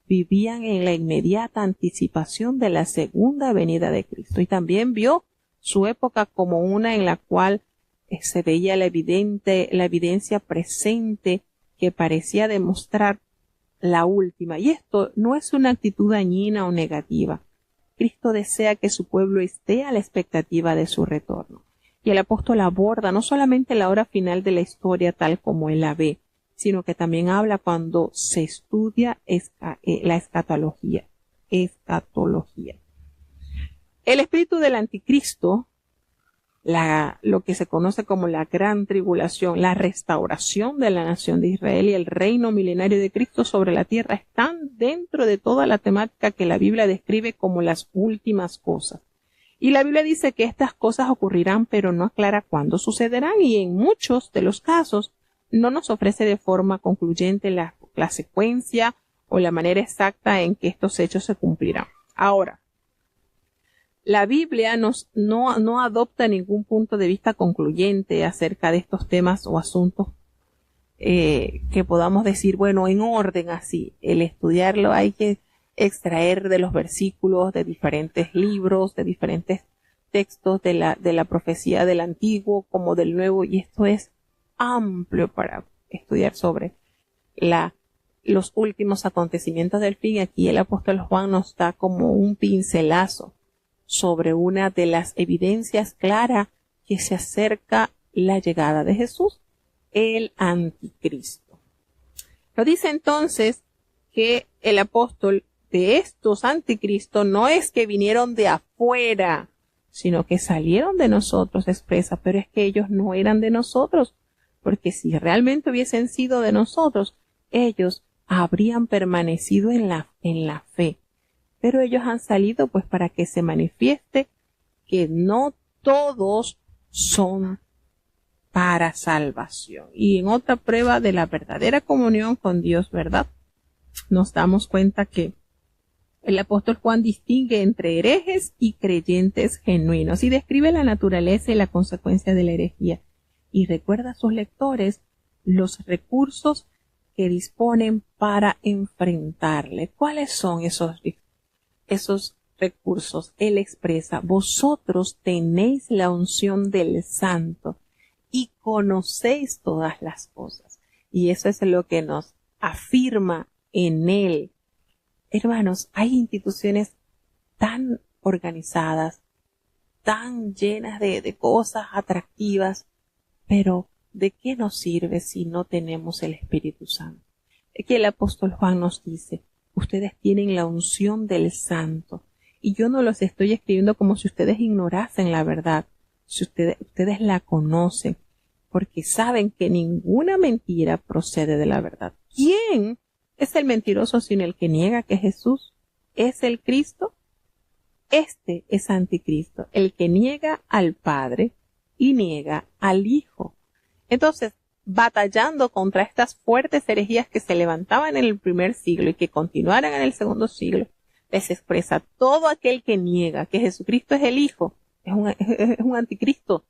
Speaker 2: vivían en la inmediata anticipación de la segunda venida de Cristo. Y también vio su época como una en la cual se veía la evidencia presente que parecía demostrar la última. Y esto no es una actitud dañina o negativa. Cristo desea que su pueblo esté a la expectativa de su retorno. Y el apóstol aborda no solamente la hora final de la historia tal como él la ve, sino que también habla cuando se estudia la escatología. El espíritu del anticristo, lo que se conoce como la gran tribulación, la restauración de la nación de Israel y el reino milenario de Cristo sobre la tierra están dentro de toda la temática que la Biblia describe como las últimas cosas. Y la Biblia dice que estas cosas ocurrirán, pero no aclara cuándo sucederán, y en muchos de los casos no nos ofrece de forma concluyente la secuencia o la manera exacta en que estos hechos se cumplirán. Ahora, la Biblia no adopta ningún punto de vista concluyente acerca de estos temas o asuntos que podamos decir, bueno, en orden así. El estudiarlo hay que extraer de los versículos de diferentes libros, de diferentes textos de la profecía del Antiguo como del Nuevo, y esto es amplio para estudiar sobre los últimos acontecimientos del fin. Aquí el apóstol Juan nos da como un pincelazo sobre una de las evidencias claras que se acerca la llegada de Jesús, el anticristo. Nos dice entonces que el apóstol de estos anticristos no es que vinieron de afuera, sino que salieron de nosotros, expresa, pero es que ellos no eran de nosotros, porque si realmente hubiesen sido de nosotros, ellos habrían permanecido en la fe. Pero ellos han salido pues para que se manifieste que no todos son para salvación. Y en otra prueba de la verdadera comunión con Dios, ¿verdad? Nos damos cuenta que el apóstol Juan distingue entre herejes y creyentes genuinos y describe la naturaleza y la consecuencia de la herejía. Y recuerda a sus lectores los recursos que disponen para enfrentarle. ¿Cuáles son esos recursos? Él expresa: vosotros tenéis la unción del Santo y conocéis todas las cosas. Y eso es lo que nos afirma en él. Hermanos, hay instituciones tan organizadas, tan llenas de cosas atractivas, pero ¿de qué nos sirve si no tenemos el Espíritu Santo? Aquí el apóstol Juan nos dice: ustedes tienen la unción del Santo. Y yo no los estoy escribiendo como si ustedes ignorasen la verdad, si ustedes la conocen, porque saben que ninguna mentira procede de la verdad. ¿Quién es el mentiroso sino el que niega que Jesús es el Cristo? Este es anticristo, el que niega al Padre y niega al Hijo. Entonces, batallando contra estas fuertes herejías que se levantaban en el primer siglo y que continuaran en el segundo siglo, les expresa: todo aquel que niega que Jesucristo es el Hijo es un anticristo.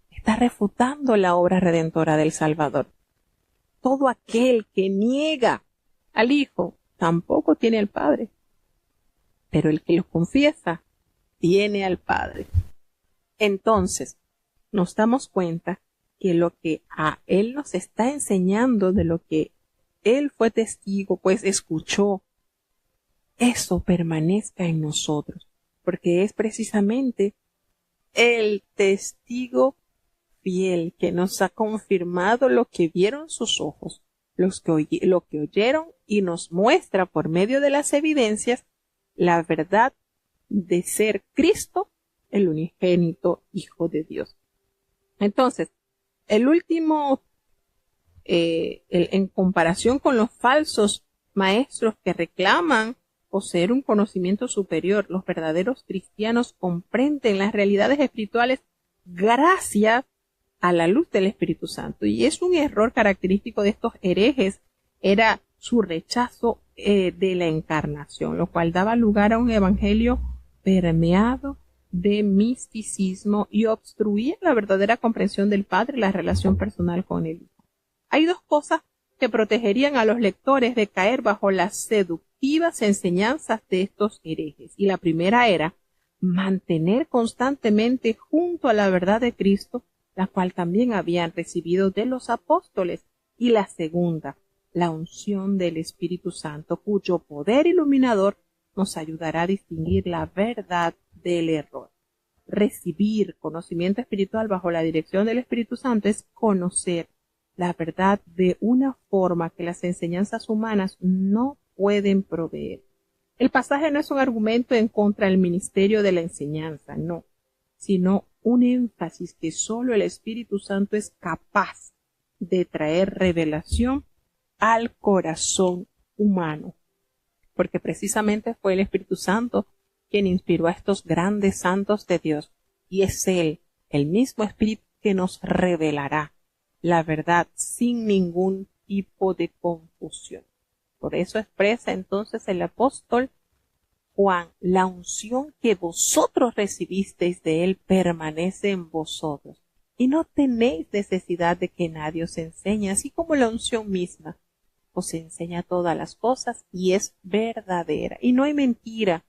Speaker 2: Está refutando la obra redentora del Salvador. Todo aquel que niega al Hijo tampoco tiene al Padre, pero el que lo confiesa tiene al Padre. Entonces, nos damos cuenta que lo que a él nos está enseñando, de lo que él fue testigo, pues escuchó, eso permanezca en nosotros, porque es precisamente el testigo fiel que nos ha confirmado lo que vieron sus ojos, lo que oyeron, y nos muestra por medio de las evidencias la verdad de ser Cristo, el unigénito Hijo de Dios. Entonces, el último, en comparación con los falsos maestros que reclaman poseer un conocimiento superior, los verdaderos cristianos comprenden las realidades espirituales gracias a la luz del Espíritu Santo. Y es un error característico de estos herejes, era su rechazo de la encarnación, lo cual daba lugar a un evangelio permeado de misticismo y obstruía la verdadera comprensión del Padre y la relación personal con el Hijo. Hay dos cosas que protegerían a los lectores de caer bajo las seductivas enseñanzas de estos herejes, y la primera era mantener constantemente junto a la verdad de Cristo, la cual también habían recibido de los apóstoles, y la segunda, la unción del Espíritu Santo, cuyo poder iluminador nos ayudará a distinguir la verdad del error. Recibir conocimiento espiritual bajo la dirección del Espíritu Santo es conocer la verdad de una forma que las enseñanzas humanas no pueden proveer. El pasaje no es un argumento en contra del ministerio de la enseñanza, no, sino un énfasis que solo el Espíritu Santo es capaz de traer revelación al corazón humano, porque precisamente fue el Espíritu Santo quien inspiró a estos grandes santos de Dios, y es Él, el mismo Espíritu, que nos revelará la verdad sin ningún tipo de confusión. Por eso expresa entonces el apóstol Juan: la unción que vosotros recibisteis de Él permanece en vosotros, y no tenéis necesidad de que nadie os enseñe, así como la unción misma os enseña todas las cosas y es verdadera. Y no hay mentira.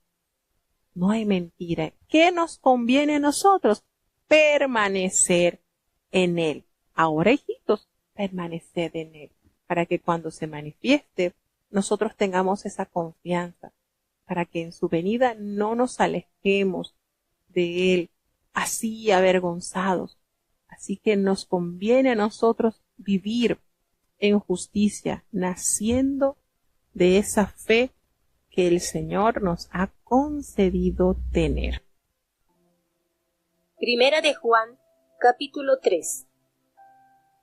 Speaker 2: No hay mentira. ¿Qué nos conviene a nosotros? Permanecer en Él. Ahora, hijitos, permaneced en Él, para que cuando se manifieste, nosotros tengamos esa confianza, para que en su venida no nos alejemos de Él, así avergonzados. Así que nos conviene a nosotros vivir en justicia, naciendo de esa fe que el Señor nos ha concedido tener.
Speaker 3: Primera de Juan, capítulo 3.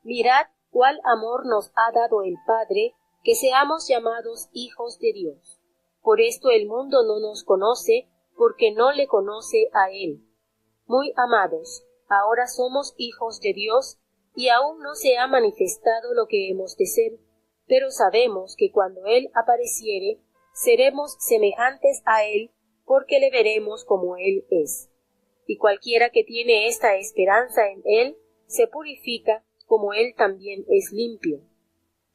Speaker 3: Mirad cuál amor nos ha dado el Padre, que seamos llamados hijos de Dios. Por esto el mundo no nos conoce, porque no le conoce a Él. Muy amados, ahora somos hijos de Dios, y aún no se ha manifestado lo que hemos de ser, pero sabemos que cuando Él apareciere, seremos semejantes a Él, porque le veremos como Él es. Y cualquiera que tiene esta esperanza en Él, se purifica como Él también es limpio.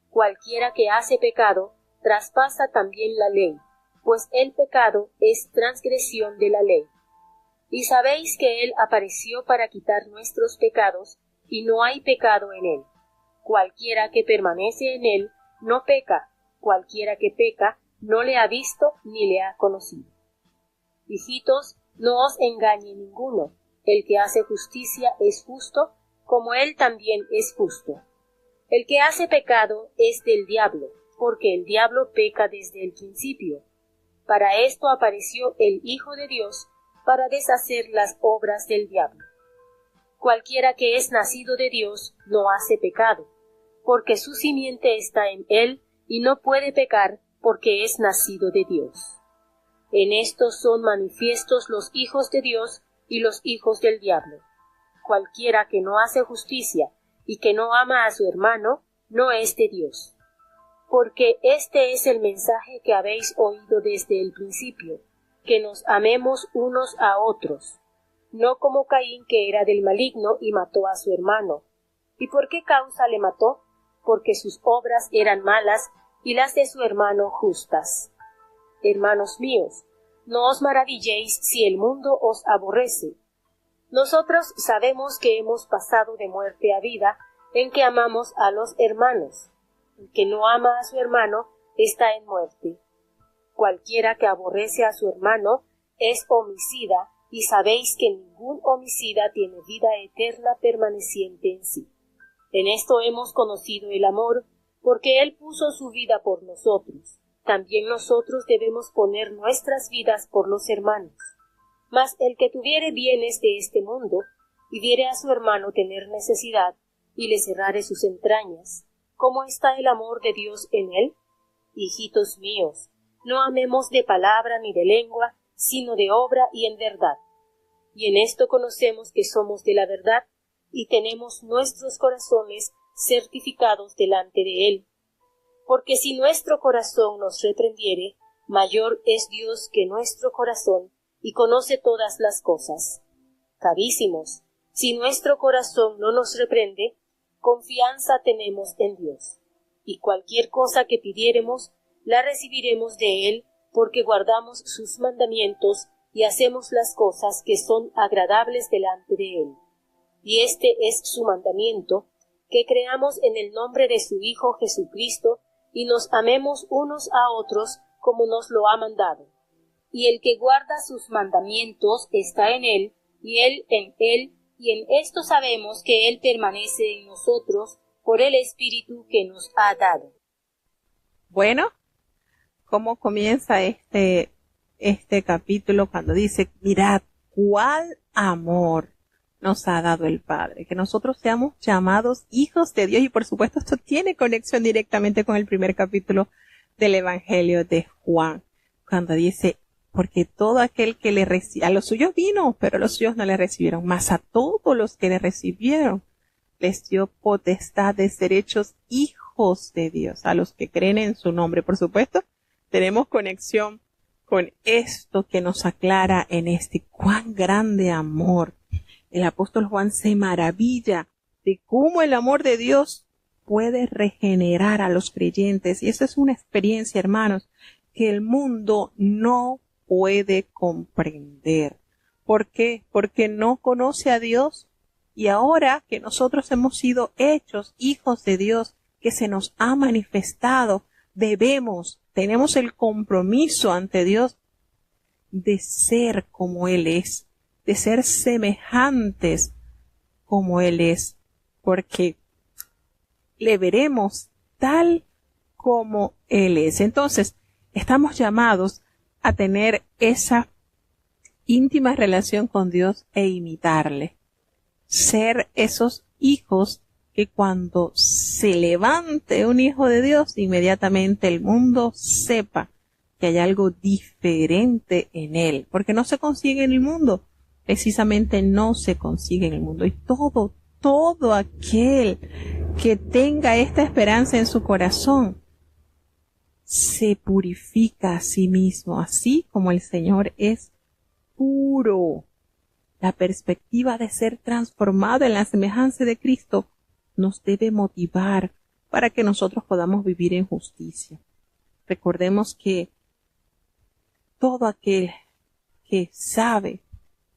Speaker 3: Cualquiera que hace pecado, traspasa también la ley, pues el pecado es transgresión de la ley. Y sabéis que Él apareció para quitar nuestros pecados, y no hay pecado en Él. Cualquiera que permanece en Él, no peca. Cualquiera que peca, no le ha visto ni le ha conocido. Hijitos, no os engañe ninguno. El que hace justicia es justo, como Él también es justo. El que hace pecado es del diablo, porque el diablo peca desde el principio. Para esto apareció el Hijo de Dios, para deshacer las obras del diablo. Cualquiera que es nacido de Dios no hace pecado, porque su simiente está en Él, y no puede pecar, porque es nacido de Dios. En esto son manifiestos los hijos de Dios y los hijos del diablo. Cualquiera que no hace justicia y que no ama a su hermano, no es de Dios. Porque este es el mensaje que habéis oído desde el principio, que nos amemos unos a otros, no como Caín, que era del maligno y mató a su hermano. ¿Y por qué causa le mató? Porque sus obras eran malas y las de su hermano justas. Hermanos míos, no os maravilléis si el mundo os aborrece. Nosotros sabemos que hemos pasado de muerte a vida, en que amamos a los hermanos. El que no ama a su hermano está en muerte. Cualquiera que aborrece a su hermano es homicida, y sabéis que ningún homicida tiene vida eterna permaneciente en sí. En esto hemos conocido el amor, porque Él puso su vida por nosotros. También nosotros debemos poner nuestras vidas por los hermanos. Mas el que tuviere bienes de este mundo, y viere a su hermano tener necesidad, y le cerrare sus entrañas, ¿cómo está el amor de Dios en él? Hijitos míos, no amemos de palabra ni de lengua, sino de obra y en verdad. Y en esto conocemos que somos de la verdad, y tenemos nuestros corazones certificados delante de Él. Porque si nuestro corazón nos reprendiere, mayor es Dios que nuestro corazón, y conoce todas las cosas. Carísimos, si nuestro corazón no nos reprende, confianza tenemos en Dios. Y cualquier cosa que pidiéremos, la recibiremos de Él, porque guardamos sus mandamientos y hacemos las cosas que son agradables delante de Él. Y este es su mandamiento, que creamos en el nombre de su Hijo Jesucristo, y nos amemos unos a otros como nos lo ha mandado. Y el que guarda sus mandamientos está en Él, y Él en Él, y en esto sabemos que Él permanece en nosotros por el Espíritu que nos ha dado.
Speaker 2: Bueno, ¿cómo comienza este capítulo cuando dice, mirad cuál amor nos ha dado el Padre, que nosotros seamos llamados hijos de Dios? Y por supuesto esto tiene conexión directamente con el primer capítulo del Evangelio de Juan, cuando dice, porque todo aquel que le recibió, a los suyos vino, pero los suyos no le recibieron, mas a todos los que le recibieron, les dio potestad de ser hechos hijos de Dios, a los que creen en su nombre. Por supuesto, tenemos conexión con esto que nos aclara en este cuán grande amor. El apóstol Juan se maravilla de cómo el amor de Dios puede regenerar a los creyentes. Y esa es una experiencia, hermanos, que el mundo no puede comprender. ¿Por qué? Porque no conoce a Dios. Y ahora que nosotros hemos sido hechos hijos de Dios, que se nos ha manifestado, tenemos el compromiso ante Dios de ser como Él es, de ser semejantes como Él es, porque le veremos tal como Él es. Entonces, estamos llamados a tener esa íntima relación con Dios e imitarle. Ser esos hijos que cuando se levante un hijo de Dios, inmediatamente el mundo sepa que hay algo diferente en él, porque no se consigue en el mundo, precisamente no se consigue en el mundo. Y todo aquel que tenga esta esperanza en su corazón se purifica a sí mismo, así como el Señor es puro. La perspectiva de ser transformado en la semejanza de Cristo nos debe motivar para que nosotros podamos vivir en justicia. Recordemos que todo aquel que sabe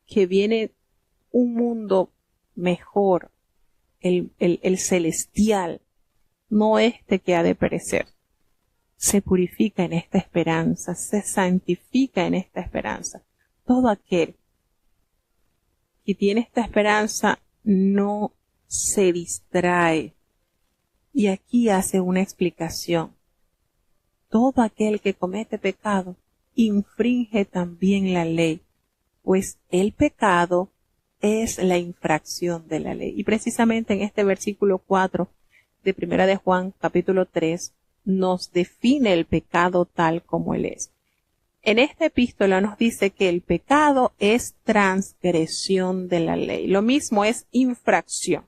Speaker 2: que viene un mundo mejor, el celestial, no este que ha de perecer, se purifica en esta esperanza, se santifica en esta esperanza. Todo aquel que tiene esta esperanza no se distrae. Y aquí hace una explicación. Todo aquel que comete pecado infringe también la ley, pues el pecado es la infracción de la ley. Y precisamente en este versículo 4 de Primera de Juan, capítulo 3, nos define el pecado tal como él es. En esta epístola nos dice que el pecado es transgresión de la ley. Lo mismo es infracción.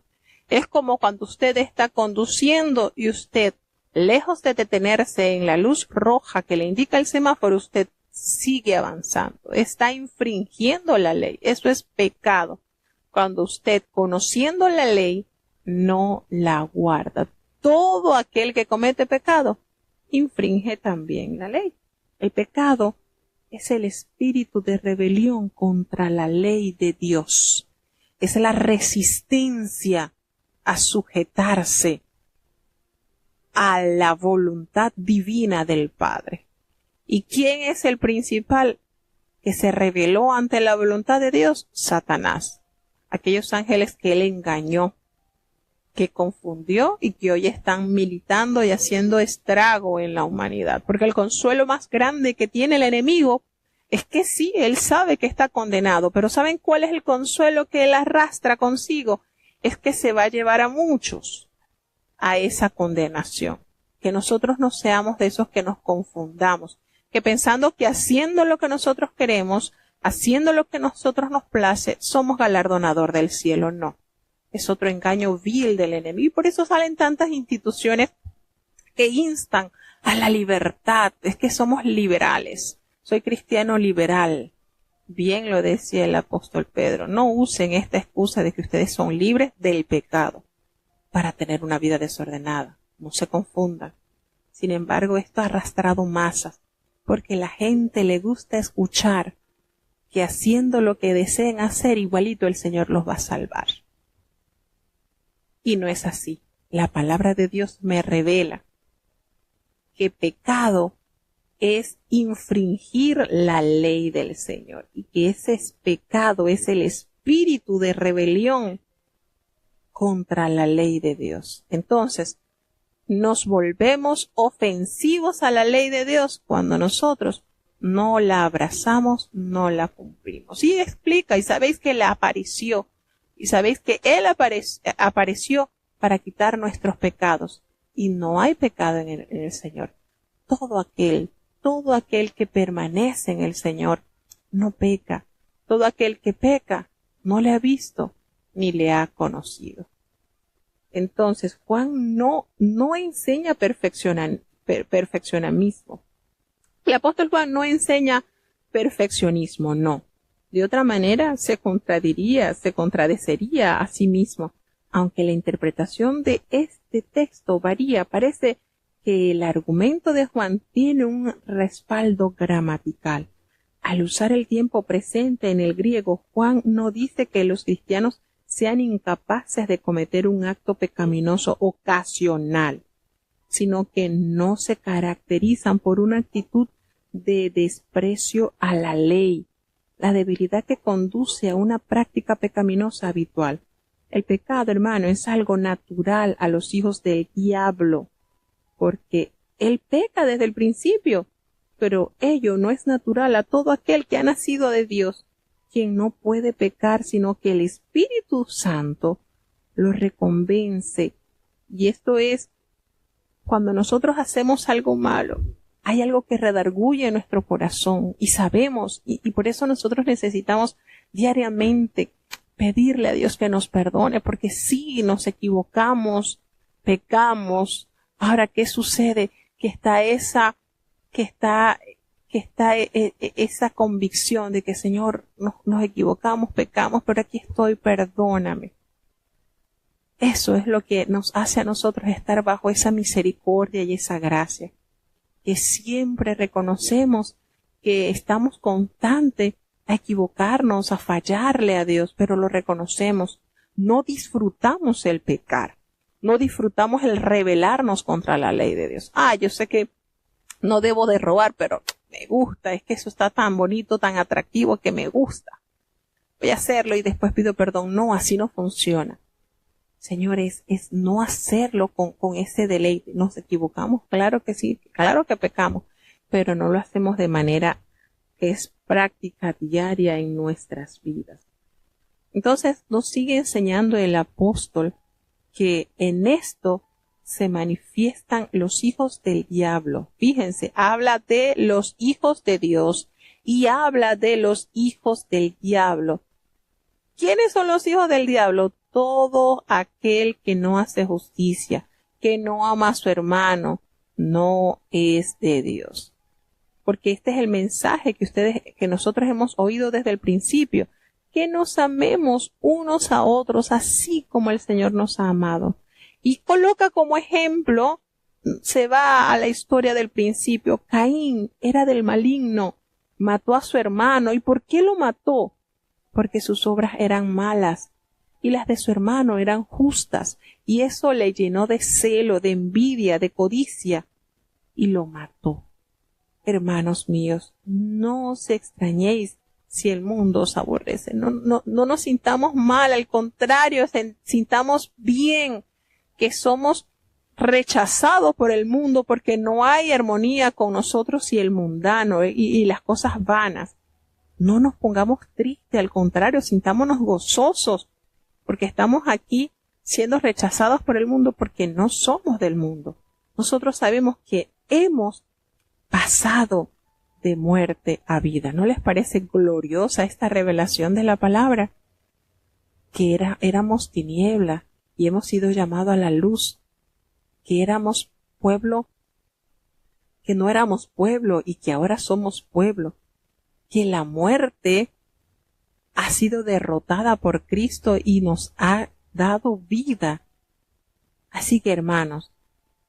Speaker 2: Es como cuando usted está conduciendo y usted, lejos de detenerse en la luz roja que le indica el semáforo, usted sigue avanzando. Está infringiendo la ley. Eso es pecado. Cuando usted, conociendo la ley, no la guarda. Todo aquel que comete pecado infringe también la ley. El pecado es el espíritu de rebelión contra la ley de Dios. Es la resistencia a sujetarse a la voluntad divina del Padre. ¿Y quién es el principal que se rebeló ante la voluntad de Dios? Satanás. Aquellos ángeles que él engañó, que confundió y que hoy están militando y haciendo estrago en la humanidad. Porque el consuelo más grande que tiene el enemigo es que sí, él sabe que está condenado, pero ¿saben cuál es el consuelo que él arrastra consigo? Es que se va a llevar a muchos a esa condenación. Que nosotros no seamos de esos que nos confundamos, que pensando que haciendo lo que nosotros queremos, haciendo lo que nosotros nos place, somos galardonador del cielo. No. Es otro engaño vil del enemigo. Y por eso salen tantas instituciones que instan a la libertad. Es que somos liberales. Soy cristiano liberal. Bien lo decía el apóstol Pedro. No usen esta excusa de que ustedes son libres del pecado para tener una vida desordenada. No se confundan. Sin embargo, esto ha arrastrado masas, porque la gente le gusta escuchar que haciendo lo que deseen hacer, igualito el Señor los va a salvar. Y no es así. La palabra de Dios me revela que pecado es infringir la ley del Señor, y que ese pecado es el espíritu de rebelión contra la ley de Dios. Entonces, nos volvemos ofensivos a la ley de Dios cuando nosotros no la abrazamos, no la cumplimos. Y explica, y sabéis que la apareció, y sabéis que Él apareció para quitar nuestros pecados, y no hay pecado en el Señor. Todo aquel que permanece en el Señor no peca. Todo aquel que peca no le ha visto ni le ha conocido. Entonces, Juan no enseña perfeccionamismo. El apóstol Juan no enseña perfeccionismo, no. De otra manera, se contradeciría a sí mismo. aunque la interpretación de este texto varía, parece que el argumento de Juan tiene un respaldo gramatical. Al usar el tiempo presente en el griego, Juan no dice que los cristianos sean incapaces de cometer un acto pecaminoso ocasional, sino que no se caracterizan por una actitud de desprecio a la ley, la debilidad que conduce a una práctica pecaminosa habitual. El pecado, hermano, es algo natural a los hijos del diablo, porque él peca desde el principio, pero ello no es natural a todo aquel que ha nacido de Dios, quien no puede pecar, sino que el Espíritu Santo lo reconvence. Y esto es cuando nosotros hacemos algo malo. Hay algo que redarguye en nuestro corazón y sabemos, y por eso nosotros necesitamos diariamente pedirle a Dios que nos perdone, porque sí nos equivocamos, pecamos. Ahora, ¿qué sucede? Que está esa convicción de que, Señor, nos equivocamos, pecamos, pero aquí estoy, perdóname. Eso es lo que nos hace a nosotros estar bajo esa misericordia y esa gracia, que siempre reconocemos que estamos constantes a equivocarnos, a fallarle a Dios, pero lo reconocemos. No disfrutamos el pecar, no disfrutamos el rebelarnos contra la ley de Dios. Yo sé que no debo de robar, pero me gusta, es que eso está tan bonito, tan atractivo que me gusta. Voy a hacerlo y después pido perdón. No, así no funciona. Señores, es no hacerlo con ese deleite. Nos equivocamos, claro que sí, claro que pecamos, pero no lo hacemos de manera que es práctica diaria en nuestras vidas. Entonces nos sigue enseñando el apóstol que en esto se manifiestan los hijos del diablo. Fíjense, habla de los hijos de Dios y habla de los hijos del diablo. ¿Quiénes son los hijos del diablo? Todo aquel que no hace justicia, que no ama a su hermano, no es de Dios. Porque este es el mensaje que nosotros hemos oído desde el principio, que nos amemos unos a otros así como el Señor nos ha amado. Y coloca como ejemplo, se va a la historia del principio. Caín era del maligno, mató a su hermano. ¿Y por qué lo mató? Porque sus obras eran malas y las de su hermano eran justas, y eso le llenó de celo, de envidia, de codicia, y lo mató. Hermanos míos, no os extrañéis si el mundo os aborrece. No nos sintamos mal, al contrario, sintamos bien que somos rechazados por el mundo, porque no hay armonía con nosotros y el mundano y las cosas vanas. No nos pongamos tristes, al contrario, sintámonos gozosos, porque estamos aquí siendo rechazados por el mundo porque no somos del mundo. Nosotros sabemos que hemos pasado de muerte a vida. ¿No les parece gloriosa esta revelación de la palabra? Que éramos tiniebla y hemos sido llamados a la luz, que éramos pueblo, que no éramos pueblo y que ahora somos pueblo, que la muerte ha sido derrotada por Cristo y nos ha dado vida. Así que, hermanos,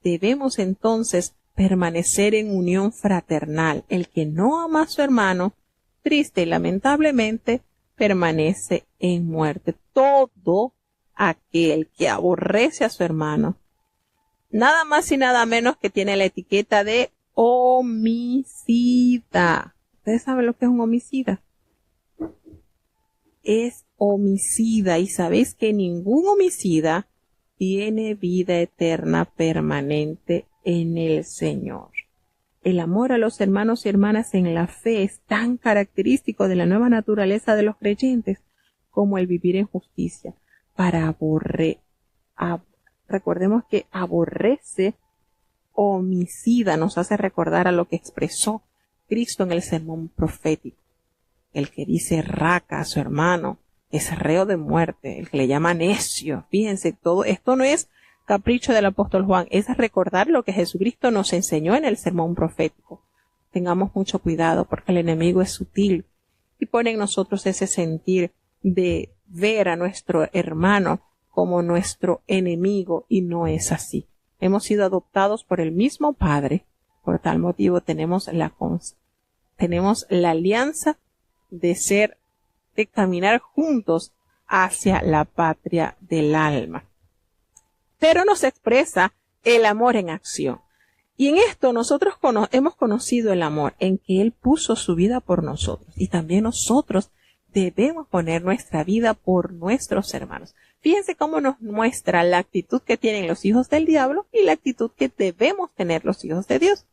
Speaker 2: debemos entonces permanecer en unión fraternal. El que no ama a su hermano, triste y lamentablemente, permanece en muerte. Todo aquel que aborrece a su hermano, nada más y nada menos que tiene la etiqueta de homicida. ¿Ustedes saben lo que es un homicida? Es homicida, y sabéis que ningún homicida tiene vida eterna permanente en el Señor. El amor a los hermanos y hermanas en la fe es tan característico de la nueva naturaleza de los creyentes como el vivir en justicia. Recordemos que aborrece, homicida, nos hace recordar a lo que expresó Cristo en el sermón profético. El que dice raca a su hermano es reo de muerte, el que le llama necio. Fíjense, todo esto no es capricho del apóstol Juan, es recordar lo que Jesucristo nos enseñó en el sermón profético. Tengamos mucho cuidado porque el enemigo es sutil y pone en nosotros ese sentir de ver a nuestro hermano como nuestro enemigo, y no es así. Hemos sido adoptados por el mismo Padre. Por tal motivo tenemos la alianza de caminar juntos hacia la patria del alma. Pero nos expresa el amor en acción. Y en esto nosotros hemos conocido el amor, en que Él puso su vida por nosotros. Y también nosotros debemos poner nuestra vida por nuestros hermanos. Fíjense cómo nos muestra la actitud que tienen los hijos del diablo y la actitud que debemos tener los hijos de Dios.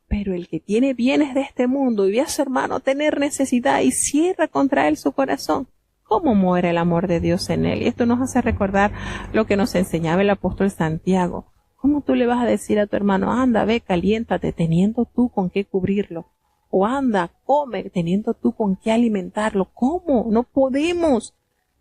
Speaker 2: Pero el que tiene bienes de este mundo y ve a su hermano tener necesidad y cierra contra él su corazón, ¿cómo muere el amor de Dios en él? Y esto nos hace recordar lo que nos enseñaba el apóstol Santiago. ¿Cómo tú le vas a decir a tu hermano, anda, ve, caliéntate, teniendo tú con qué cubrirlo? O anda, come, teniendo tú con qué alimentarlo. ¿Cómo? No podemos.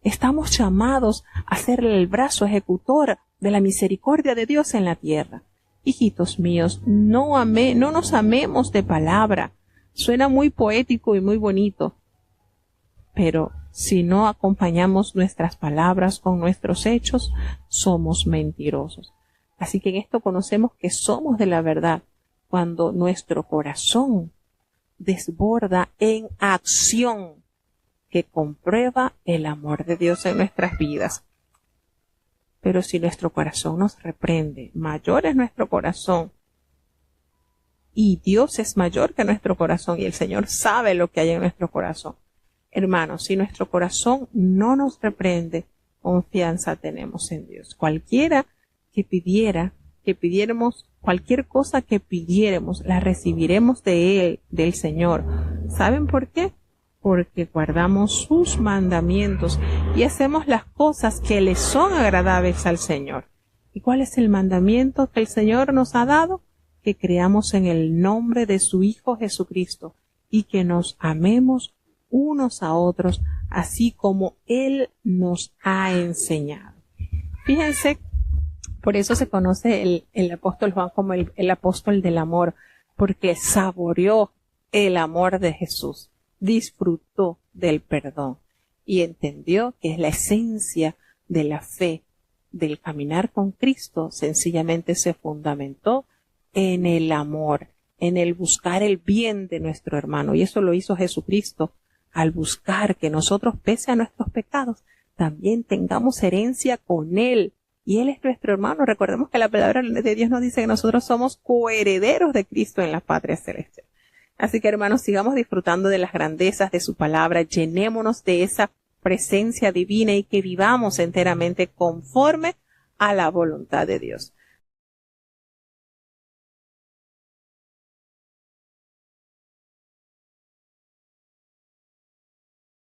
Speaker 2: Estamos llamados a ser el brazo ejecutor de la misericordia de Dios en la tierra. Hijitos míos, no nos amemos de palabra. Suena muy poético y muy bonito. Pero si no acompañamos nuestras palabras con nuestros hechos, somos mentirosos. Así que en esto conocemos que somos de la verdad cuando nuestro corazón desborda en acción que comprueba el amor de Dios en nuestras vidas. Pero si nuestro corazón nos reprende, mayor es nuestro corazón. Y Dios es mayor que nuestro corazón y el Señor sabe lo que hay en nuestro corazón. Hermanos, si nuestro corazón no nos reprende, confianza tenemos en Dios. Cualquier cosa que pidiéramos, la recibiremos de Él, del Señor. ¿Saben por qué? Porque guardamos sus mandamientos y hacemos las cosas que le son agradables al Señor. ¿Y cuál es el mandamiento que el Señor nos ha dado? Que creamos en el nombre de su Hijo Jesucristo y que nos amemos unos a otros, así como Él nos ha enseñado. Fíjense, por eso se conoce el apóstol Juan como el apóstol del amor, porque saboreó el amor de Jesús, disfrutó del perdón y entendió que es la esencia de la fe, del caminar con Cristo. Sencillamente se fundamentó en el amor, en el buscar el bien de nuestro hermano, y eso lo hizo Jesucristo al buscar que nosotros, pese a nuestros pecados, también tengamos herencia con Él. Y Él es nuestro hermano. Recordemos que la palabra de Dios nos dice que nosotros somos coherederos de Cristo en la patria celestial. Así que, hermanos, sigamos disfrutando de las grandezas de su palabra, llenémonos de esa presencia divina y que vivamos enteramente conforme a la voluntad de Dios.